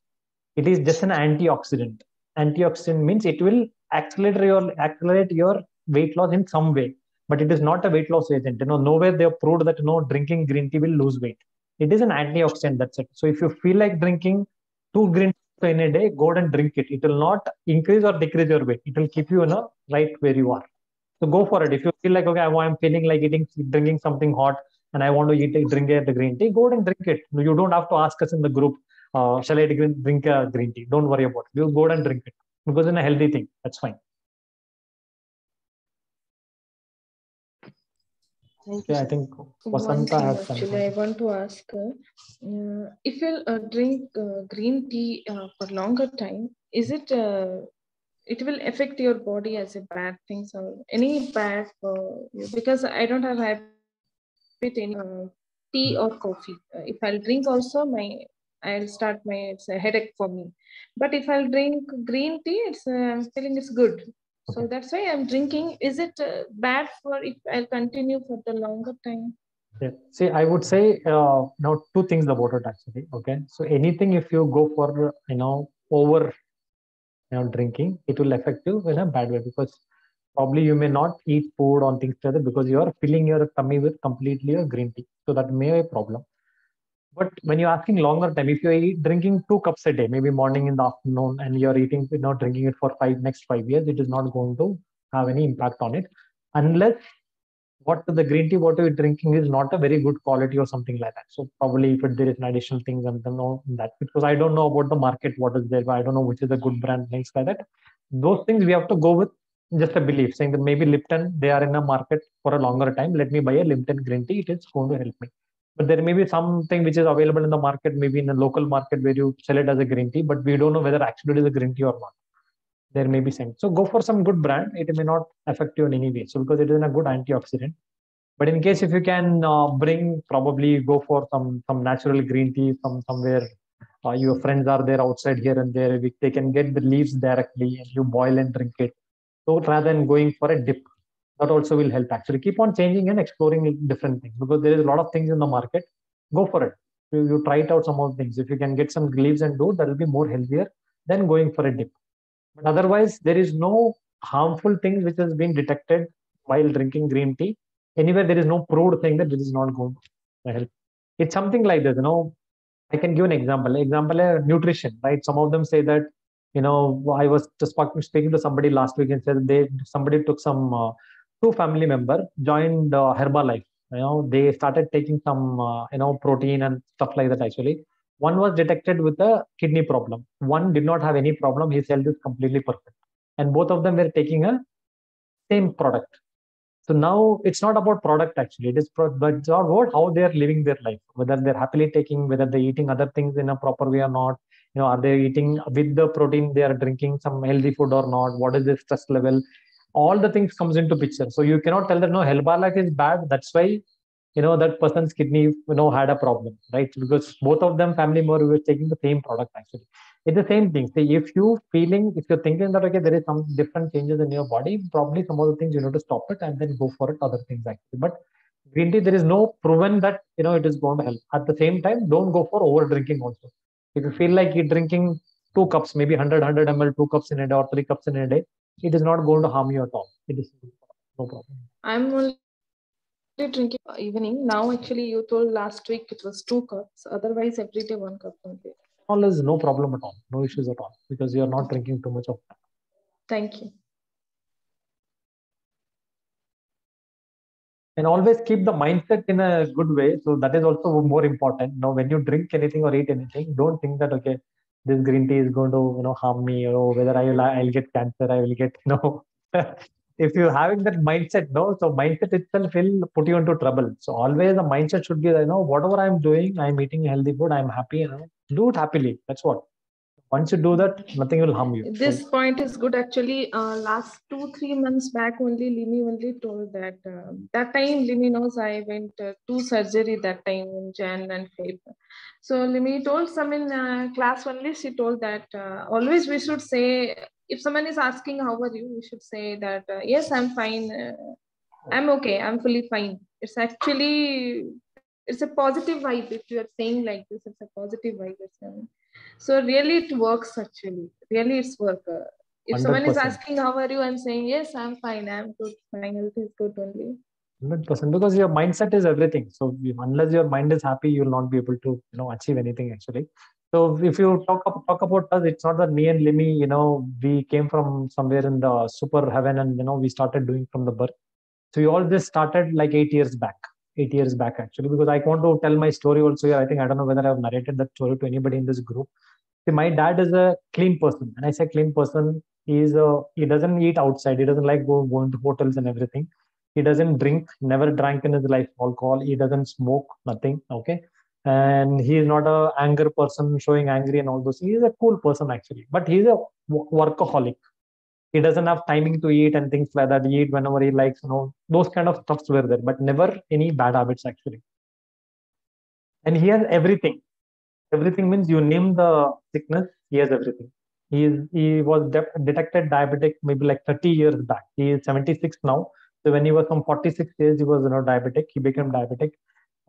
It is just an antioxidant. Antioxidant means it will accelerate your weight loss in some way, but it is not a weight loss agent. Nowhere they have proved that drinking green tea will lose weight. It is an antioxidant. That's it. So if you feel like drinking 2 green tea in a day, go and drink it. It will not increase or decrease your weight. It will keep you right where you are. So go for it. If you feel like okay, I'm feeling like drinking something hot, and I want to drink the green tea, go and drink it. You don't have to ask us in the group. Shall I drink a green tea? Don't worry about it. You go and drink it because it's a healthy thing. That's fine. Thank you. I think one thing actually I want to ask, if you drink green tea for longer time, is it it will affect your body as a bad thing or any bad for you? Because I don't have habit in tea or coffee. If I'll drink also, it's a headache for me. But if I'll drink green tea, I'm feeling it's good. So that's why I'm drinking. Is it bad for if I'll continue for the longer time? Yeah. See, I would say now 2 things about it actually. Okay. So anything if you go for over drinking, it will affect you in a bad way because probably you may not eat food on things together because you are filling your tummy with completely a green tea. So that may be a problem. But when you're asking longer time, if you're drinking 2 cups a day, maybe morning in the afternoon, and you're drinking it for next 5 years, it is not going to have any impact on it, unless the green tea what you're drinking is not a very good quality or something like that. So probably if there is an additional thing, and know that because I don't know about the market, what is there, I don't know which is a good brand, things like that. Those things we have to go with just a belief, saying that maybe Lipton, they are in a market for a longer time. Let me buy a Lipton green tea. It is going to help me. But there may be something which is available in the market, maybe in a local market where you sell it as a green tea, but we don't know whether actually it is a green tea or not. There may be some. So go for some good brand. It may not affect you in any way. So because it is a good antioxidant. But in case if you can probably go for some natural green tea from somewhere Your friends are there outside here and there. They can get the leaves directly and you boil and drink it. So rather than going for a dip, that also will help. Actually, keep on changing and exploring different things, because there is a lot of things in the market. Go for it. You try it out some of the things. If you can get some leaves and do, that will be more healthier than going for a dip. But otherwise, there is no harmful things which has been detected while drinking green tea. Anywhere there is no proved thing that this is not going to help. It's something like this, I can give an example. Nutrition, right? Some of them say that, I was just speaking to somebody last week and said somebody took some two family member joined Herbalife. They started taking some protein and stuff like that. Actually, one was detected with a kidney problem. One did not have any problem. His health is completely perfect, and both of them were taking a same product. So now it's not about product actually. But it's about how they are living their life, whether they're happily taking, whether they're eating other things in a proper way or not. Are they eating with the protein? They are drinking some healthy food or not? What is the stress level? All the things comes into picture. So you cannot tell that no, Helbalak is bad. That's why that person's kidney had a problem, right? Because both of them family member were taking the same product. Actually, it's the same thing. See, if you're thinking that okay, there is some different changes in your body, probably some of the things you need to stop it and then go for it other things actually. But green tea, there is no proven that it is going to help. At the same time, don't go for over drinking also. If you feel like you're drinking 2 cups, maybe 100 ml, 2 cups in a day or 3 cups in a day, it is not going to harm you at all. It is no problem. I'm only drinking evening. Now, actually, you told last week it was 2 cups. Otherwise, every day 1 cup only. All is no problem at all. No issues at all, because you are not drinking too much of that. Thank you. And always keep the mindset in a good way. So that is also more important. Now, when you drink anything or eat anything, don't think that okay, this green tea is going to harm me, or whether I'll get cancer, I will get if you're having that mindset, so mindset itself will put you into trouble. So always the mindset should be that whatever I'm doing, I'm eating healthy food, I'm happy, do it happily. That's what. Once you do that, nothing will harm you. This point is good. Actually, last 2-3 months back only, Limi only told that that time Limi knows I went to surgery that time in Jan and Feb. So Limi told some in class only. She told that always we should say, if someone is asking how are you, we should say that yes, I'm fine. I'm okay. I'm fully fine. It's actually it's a positive vibe. If you are saying like this, it's a positive vibe. So really it works actually. Really it's work. If 100%. Someone is asking how are you, I'm saying yes, I'm fine. I'm good. My health is good only. 100%, because your mindset is everything. So unless your mind is happy, you will not be able to achieve anything actually. So if you talk about us, it's not that me and Limi, we came from somewhere in the super heaven and we started doing from the birth. So we all just started like 8 years back. 8 years back actually, because I want to tell my story also here. I think I don't know whether I've narrated that story to anybody in this group. See, my dad is a clean person, and I say clean person. He doesn't eat outside. He doesn't like going to hotels and everything. He doesn't drink. Never drank in his life alcohol. He doesn't smoke. Nothing. Okay, and he is not a anger person, showing angry and all those. He is a cool person actually, but he's a workaholic. He doesn't have timing to eat and things like that. He eat whenever he likes. Those kind of stuffs were there, but never any bad habits actually. And he has everything. Everything means you name the sickness, he has everything. He was detected diabetic maybe like 30 years back. He is 76 now. So when he was from 46 years, he was diabetic. He became diabetic.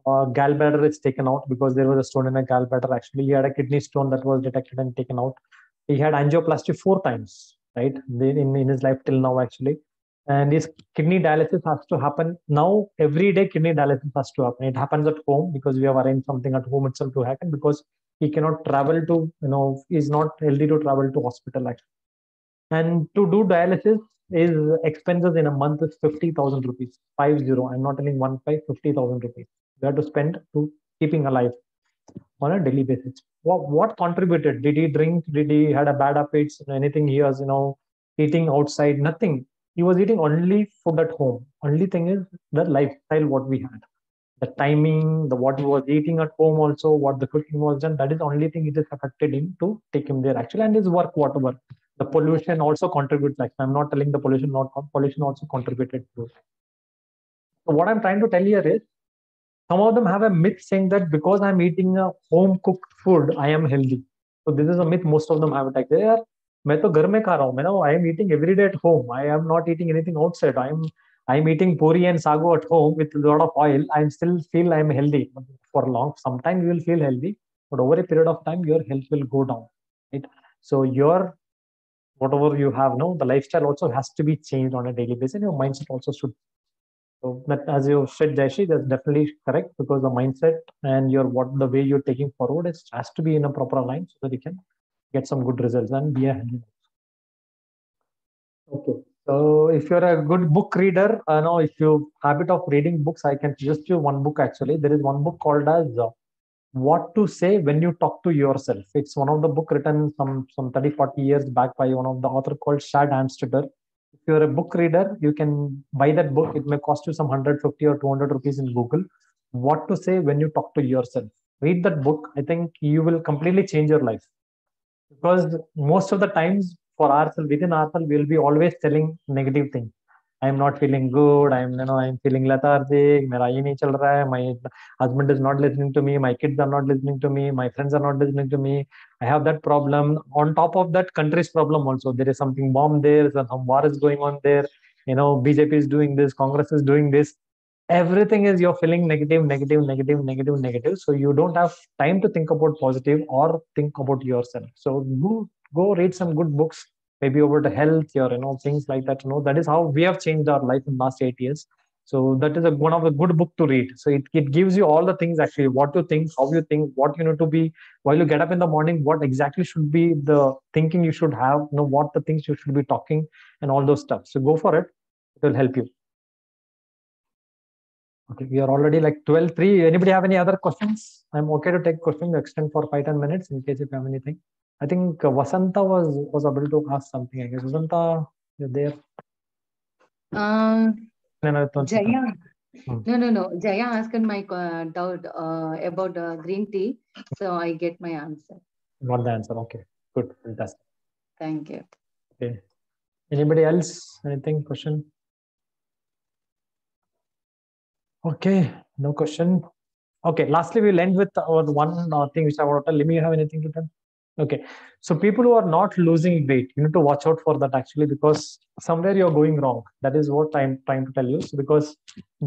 Gallbladder is taken out because there was a stone in a gallbladder. Actually, he had a kidney stone that was detected and taken out. He had angioplasty 4 times, right, in his life till now actually. And his kidney dialysis has to happen now. Every day kidney dialysis has to happen. It happens at home because we have arranged something at home itself to happen, because he cannot travel to, is not healthy to travel to hospital actually. And to do dialysis is expenses in a month is 50,000 rupees. 50. I'm not telling 50,000 rupees. You have to spend to keeping alive on a daily basis. What contributed? Did he drink? Did he had a bad habits? Anything he was, eating outside? Nothing. He was eating only food at home. Only thing is the lifestyle what we had. The timing, the what he was eating at home also, what the cooking was done, that is the only thing it is affected him to take him there actually. And his work, whatever. The pollution also contributes. Like I'm not telling the pollution, not pollution also contributed to it. So what I'm trying to tell here is, some of them have a myth saying that because I'm eating a home cooked food, I am healthy. So this is a myth most of them have attacked. यार मैं तो घर में खा रहा हूँ, मैं ना I am eating every day at home. I am not eating anything outside. I'm eating puri and sago at home with a lot of oil. I still feel I'm healthy for long. Sometimes you will feel healthy, but over a period of time, your health will go down. Right? So your whatever you have now, the lifestyle also has to be changed on a daily basis. And your mindset also should. So that, as you said, Jaishi, that's definitely correct, because the mindset and the way you're taking forward has to be in a proper line so that you can get some good results and be a healthy. Okay. So if you're a good book reader, if you habit of reading books, I can suggest you one book actually. There is one book called as What to Say When You Talk to Yourself. It's one of the book written some 30, 40 years back by one of the author called Shad Amstetter. If you're a book reader, you can buy that book. It may cost you some 150 or 200 rupees in Google. What to Say When You Talk to Yourself. Read that book. I think you will completely change your life. Because most of the times for ourselves, within ourselves, we'll be always telling negative things. I'm not feeling good. I'm feeling lethargic. मेरा ये नहीं चल रहा है. My husband is not listening to me. My kids are not listening to me. My friends are not listening to me. I have that problem. On top of that, country's problem also. There is something bomb there. Some war is going on there. BJP is doing this. Congress is doing this. Everything is you're feeling negative, negative, negative, negative, negative. So you don't have time to think about positive or think about yourself. So go read some good books, maybe over the health or things like that. That is how we have changed our life in the last 8 years. So that is one of the good book to read. So it gives you all the things actually, what you think, how you think, what you need to be while you get up in the morning, what exactly should be the thinking you should have, what the things you should be talking and all those stuff. So go for it. It will help you. Okay, we are already like 12:03. Anybody have any other questions? I'm okay to take questions, extend for 5-10 minutes in case if you have anything. I think Vasanta was able to ask something. I guess Vasanta, you're there. Jaya. No. Jaya asked my doubt about green tea, so I get my answer. Got the answer. Okay, good, fantastic. Thank you. Okay. Anybody else? Anything? Question? Okay, no question. Okay, lastly, we'll end with our one thing which I want to tell. Let me have anything to tell. Okay, so people who are not losing weight, you need to watch out for that actually, because somewhere you're going wrong. That is what I'm trying to tell you. So because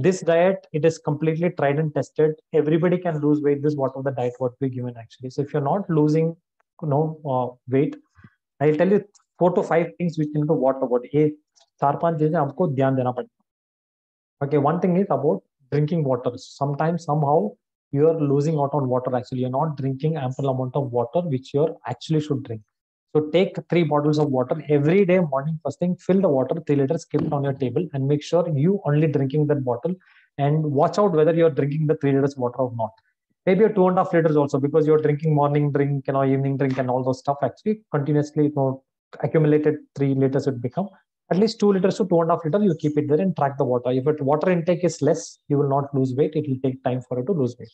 this diet, it is completely tried and tested. Everybody can lose weight. This is what of the diet what we given actually. So if you're not losing, weight, I'll tell you 4 to 5 things which you need to watch about. ये 4-5 चीजें आपको ध्यान देना पड़ेगा. Okay, one thing is about drinking water. Sometimes somehow you are losing out on water. Actually, you're not drinking ample amount of water which you actually should drink. So take 3 bottles of water every day morning. First thing, fill the water 3 liters, keep it on your table, and make sure you only drinking that bottle. And watch out whether you're drinking the 3 liters water or not. Maybe you're 2.5 liters also, because you're drinking morning drink, evening drink, and all those stuff. Actually, continuously, accumulated 3 liters would become. At least 2 liters to 2.5 liters, you keep it there and track the water. If water intake is less, you will not lose weight. It will take time for you to lose weight.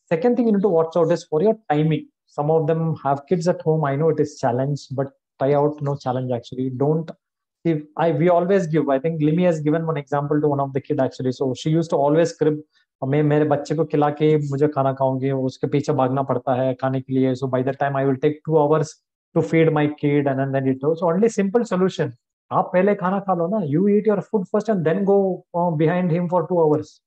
Second thing you need to watch out is for your timing. Some of them have kids at home. I know it is challenge, but try out challenge actually. Don't. We always give. I think Limi has given one example to one of the kid actually. So she used to always crib. मैं मेरे बच्चे को खिला के मुझे खाना खाऊंगी, उसके पीछे भागना पड़ता है खाने के लिए. So by that time I will take 2 hours to feed my kid and then eat. So only simple solution. आप पहले खाना खा लो ना. You eat your food first and then go behind him for 2 hours.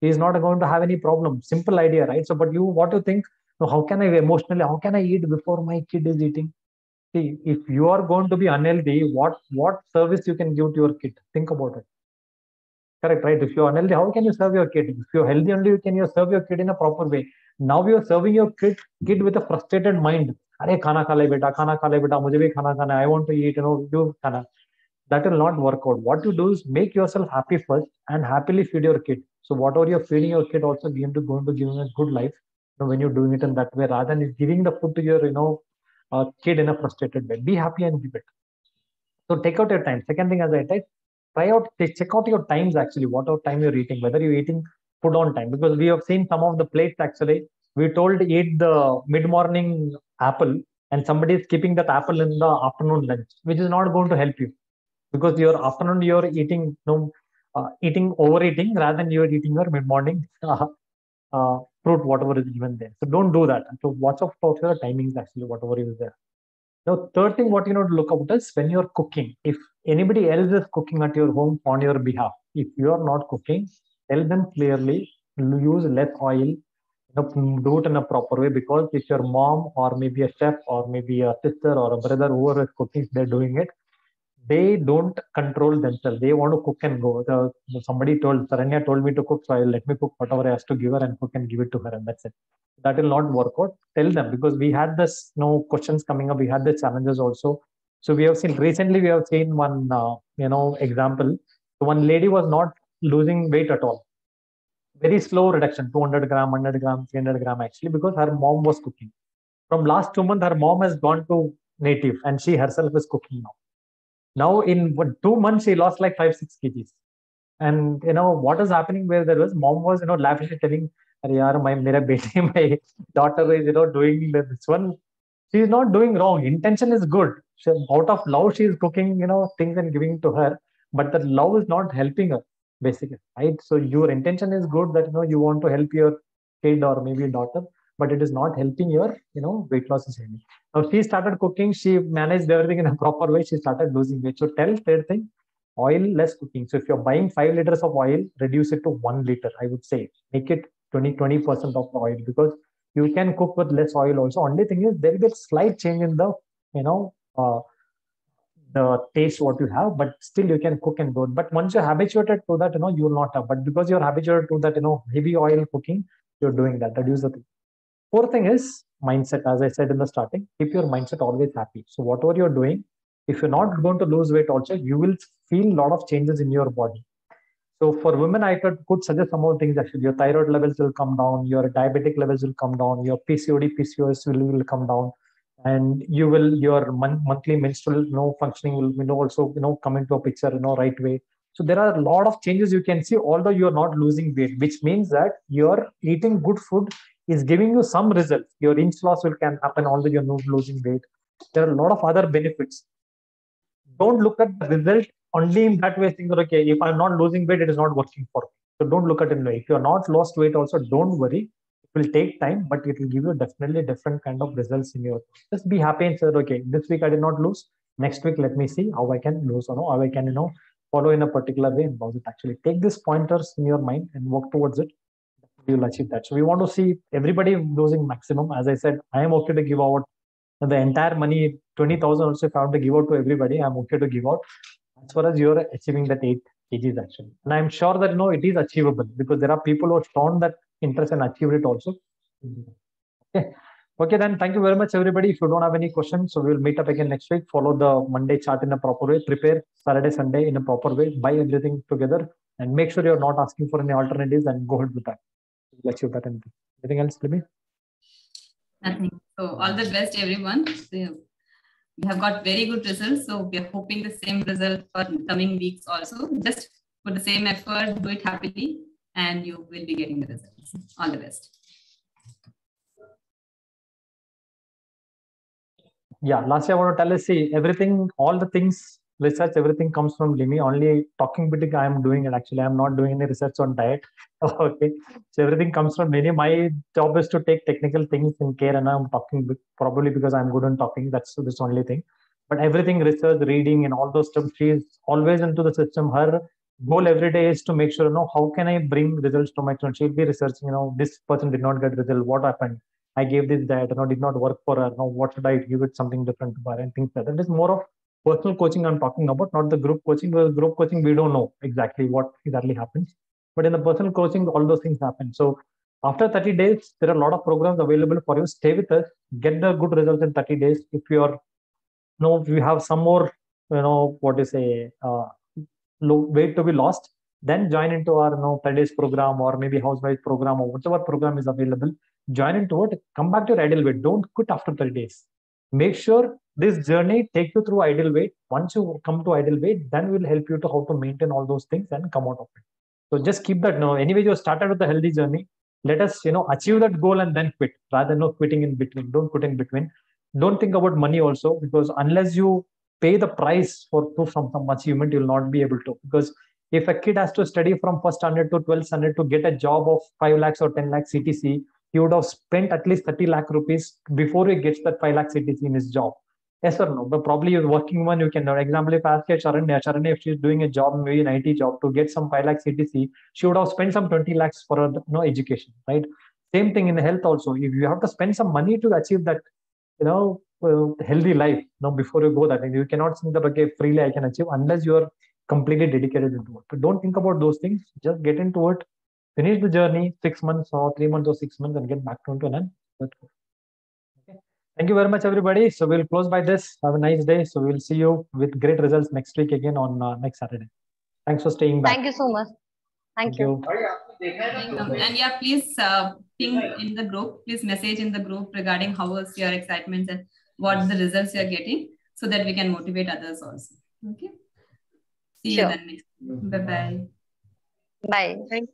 He is not going to have any problem. Simple idea, right? So, but what do you think? No, how can I eat before my kid is eating? See, if you are going to be unhealthy, what service you can give to your kid? Think about it. Correct, right? If you're unhealthy, how can you serve your kid? If you're healthy only, you can serve your kid in a proper way. Now you're serving your kid with a frustrated mind. Arey khana kha le beta, mujhe bhi khana khana, I want to eat, you khana. That will not work out. What you do is make yourself happy first and happily feed your kid. So whatever you're feeding your kid also going to give him a good life, when you're doing it in that way, rather than giving the food to your kid in a frustrated way. Be happy and give it. So take out your time. Second thing, as I said, check out your times actually, what time you're eating, whether you're eating food on time, because we have seen some of the plates actually, we told eat the mid-morning apple and somebody is keeping that apple in the afternoon lunch, which is not going to help you, because your afternoon you're eating eating, overeating, rather than you're eating your mid-morning fruit, whatever is given there. So don't do that. So watch out for your timings, actually, whatever is there. Now, third thing, what you know to look out is when you're cooking. If anybody else is cooking at your home on your behalf, if you are not cooking, tell them clearly, use less oil, do it in a proper way, because if your mom or maybe a chef or maybe a sister or a brother, whoever is cooking, they're doing it, they don't control themselves. They want to cook and go. Somebody told, Saranya told me to cook, so I'll let me cook whatever I has to give her and cook and give it to her, and that's it. That will not work out. Tell them, because we had this questions coming up. We had the challenges also. So we have seen recently, we have seen one example. So one lady was not losing weight at all. Very slow reduction, 200 gram, 100 gram, 300 gram actually, because her mom was cooking. From last 2 months, her mom has gone to native and she herself is cooking now. Now in 2 months, she lost like 5-6 kgs. And what is happening, where there was mom was lavishly telling, my daughter is doing this one. She is not doing wrong. Intention is good. Out of love, she is cooking things and giving to her. But the love is not helping her, basically, right? So your intention is good, that you want to help your kid or maybe daughter, but it is not helping your weight loss journey. Now she started cooking. She managed everything in a proper way. She started losing weight. So tell third thing, oil less cooking. So if you're buying 5 liters of oil, reduce it to 1 liter. I would say make it 20% of the oil, because you can cook with less oil also. Only thing is there will be a slight change in the the taste what you have, but still you can cook and go. But once you're habituated to that, you will not have. But because you're habituated to that, heavy oil cooking, you're doing that. Reduce the thing. Fourth thing is mindset. As I said in the starting, keep your mindset always happy. So whatever you're doing, if you're not going to lose weight also, you will feel a lot of changes in your body. So for women, I could suggest some more things actually. Your thyroid levels will come down, your diabetic levels will come down, your PCOD, PCOS will come down, and your monthly menstrual functioning will also come into a picture right way. So there are a lot of changes you can see, although you're not losing weight, which means that you're eating good food is giving you some results. Your inch loss can happen, although you're not losing weight. There are a lot of other benefits. Don't look at the result only in that way, think that, okay, if I'm not losing weight, it is not working for me. So don't look at it in way. If you're not lost weight also, don't worry. It will take time, but it will give you definitely different kind of results in your. Just be happy and say, okay, this week I did not lose. Next week, let me see how I can lose or how I can, follow in a particular way and lose it. Actually, take these pointers in your mind and work towards it. You will achieve that. So we want to see everybody losing maximum. As I said, I am okay to give out the entire money, 20,000 also, if I have to give out to everybody, I'm okay to give out, as far as you're achieving that 8 kgs actually. And I'm sure that it is achievable, because there are people who have shown that interest and achieved it also. Okay, then thank you very much, everybody. If you don't have any questions, so we'll meet up again next week. Follow the Monday chart in a proper way. Prepare Saturday, Sunday in a proper way. Buy everything together and make sure you're not asking for any alternatives, and go ahead with that. We'll achieve that. Anything else, Libby? Nothing. So all the best, everyone. So we have got very good results. So we are hoping the same result for coming weeks also. Just put the same effort, do it happily, and you will be getting the results. All the best. Yeah, lastly, I want to tell you, see, everything, all the things, research, everything comes from Limi. Only talking bit I am doing it. Actually, I am not doing any research on diet. Okay, so everything comes from Limi. My job is to take technical things in care, and I'm talking probably because I'm good on talking. That's the only thing. But everything, research, reading, and all those stuff, she is always into the system. Her goal every day is to make sure, how can I bring results to my students? She'll be researching, this person did not get result. What happened? I gave this diet, did not work for her. Now, what should I give it something different to her, and things like that. It is more of personal coaching I'm talking about, not the group coaching. Because group coaching, we don't know exactly what exactly happens. But in the personal coaching, all those things happen. So after 30 days, there are a lot of programs available for you. Stay with us, get the good results in 30 days. If you are, if you have some more, what is a weight to be lost, then join into our 30 days program, or maybe housewife program, or whichever program is available. Join into it. Come back to your ideal weight. Don't quit after 30 days. Make sure this journey take you through ideal weight. Once you come to ideal weight, then we'll help you to how to maintain all those things and come out of it. So just keep that. Anyway, you started with a healthy journey. Let us, achieve that goal and then quit, rather than quitting in between. Don't quit in between. Don't think about money also, because unless you pay the price for some achievement, you'll not be able to. Because If a kid has to study from first standard to 12th standard to get a job of 5 lakhs or 10 lakhs CTC, he would have spent at least 30 lakh rupees before he gets that 5 lakh CTC in his job. Yes or no? But probably you're working one, you can, for example, if I ask Charanya, if she's doing a job, maybe an IT job, to get some 5 lakh CTC, she would have spent some 20 lakhs for her education, right? Same thing in health also. If you have to spend some money to achieve that, healthy life, before you go that, you cannot think that, okay, freely I can achieve, unless you are completely dedicated into it. But don't think about those things. Just get into it, finish the journey, 6 months or 3 months or 6 months, and get back to it. Okay. Thank you very much, everybody. So we'll close by this. Have a nice day. So we'll see you with great results next week again on next Saturday. Thanks for staying back. Thank you so much. Thank you. And yeah, please ping in the group. Please message in the group regarding how was your excitement and what the results you are getting, so that we can motivate others also. Okay. See you then next. Bye bye. Bye. Thank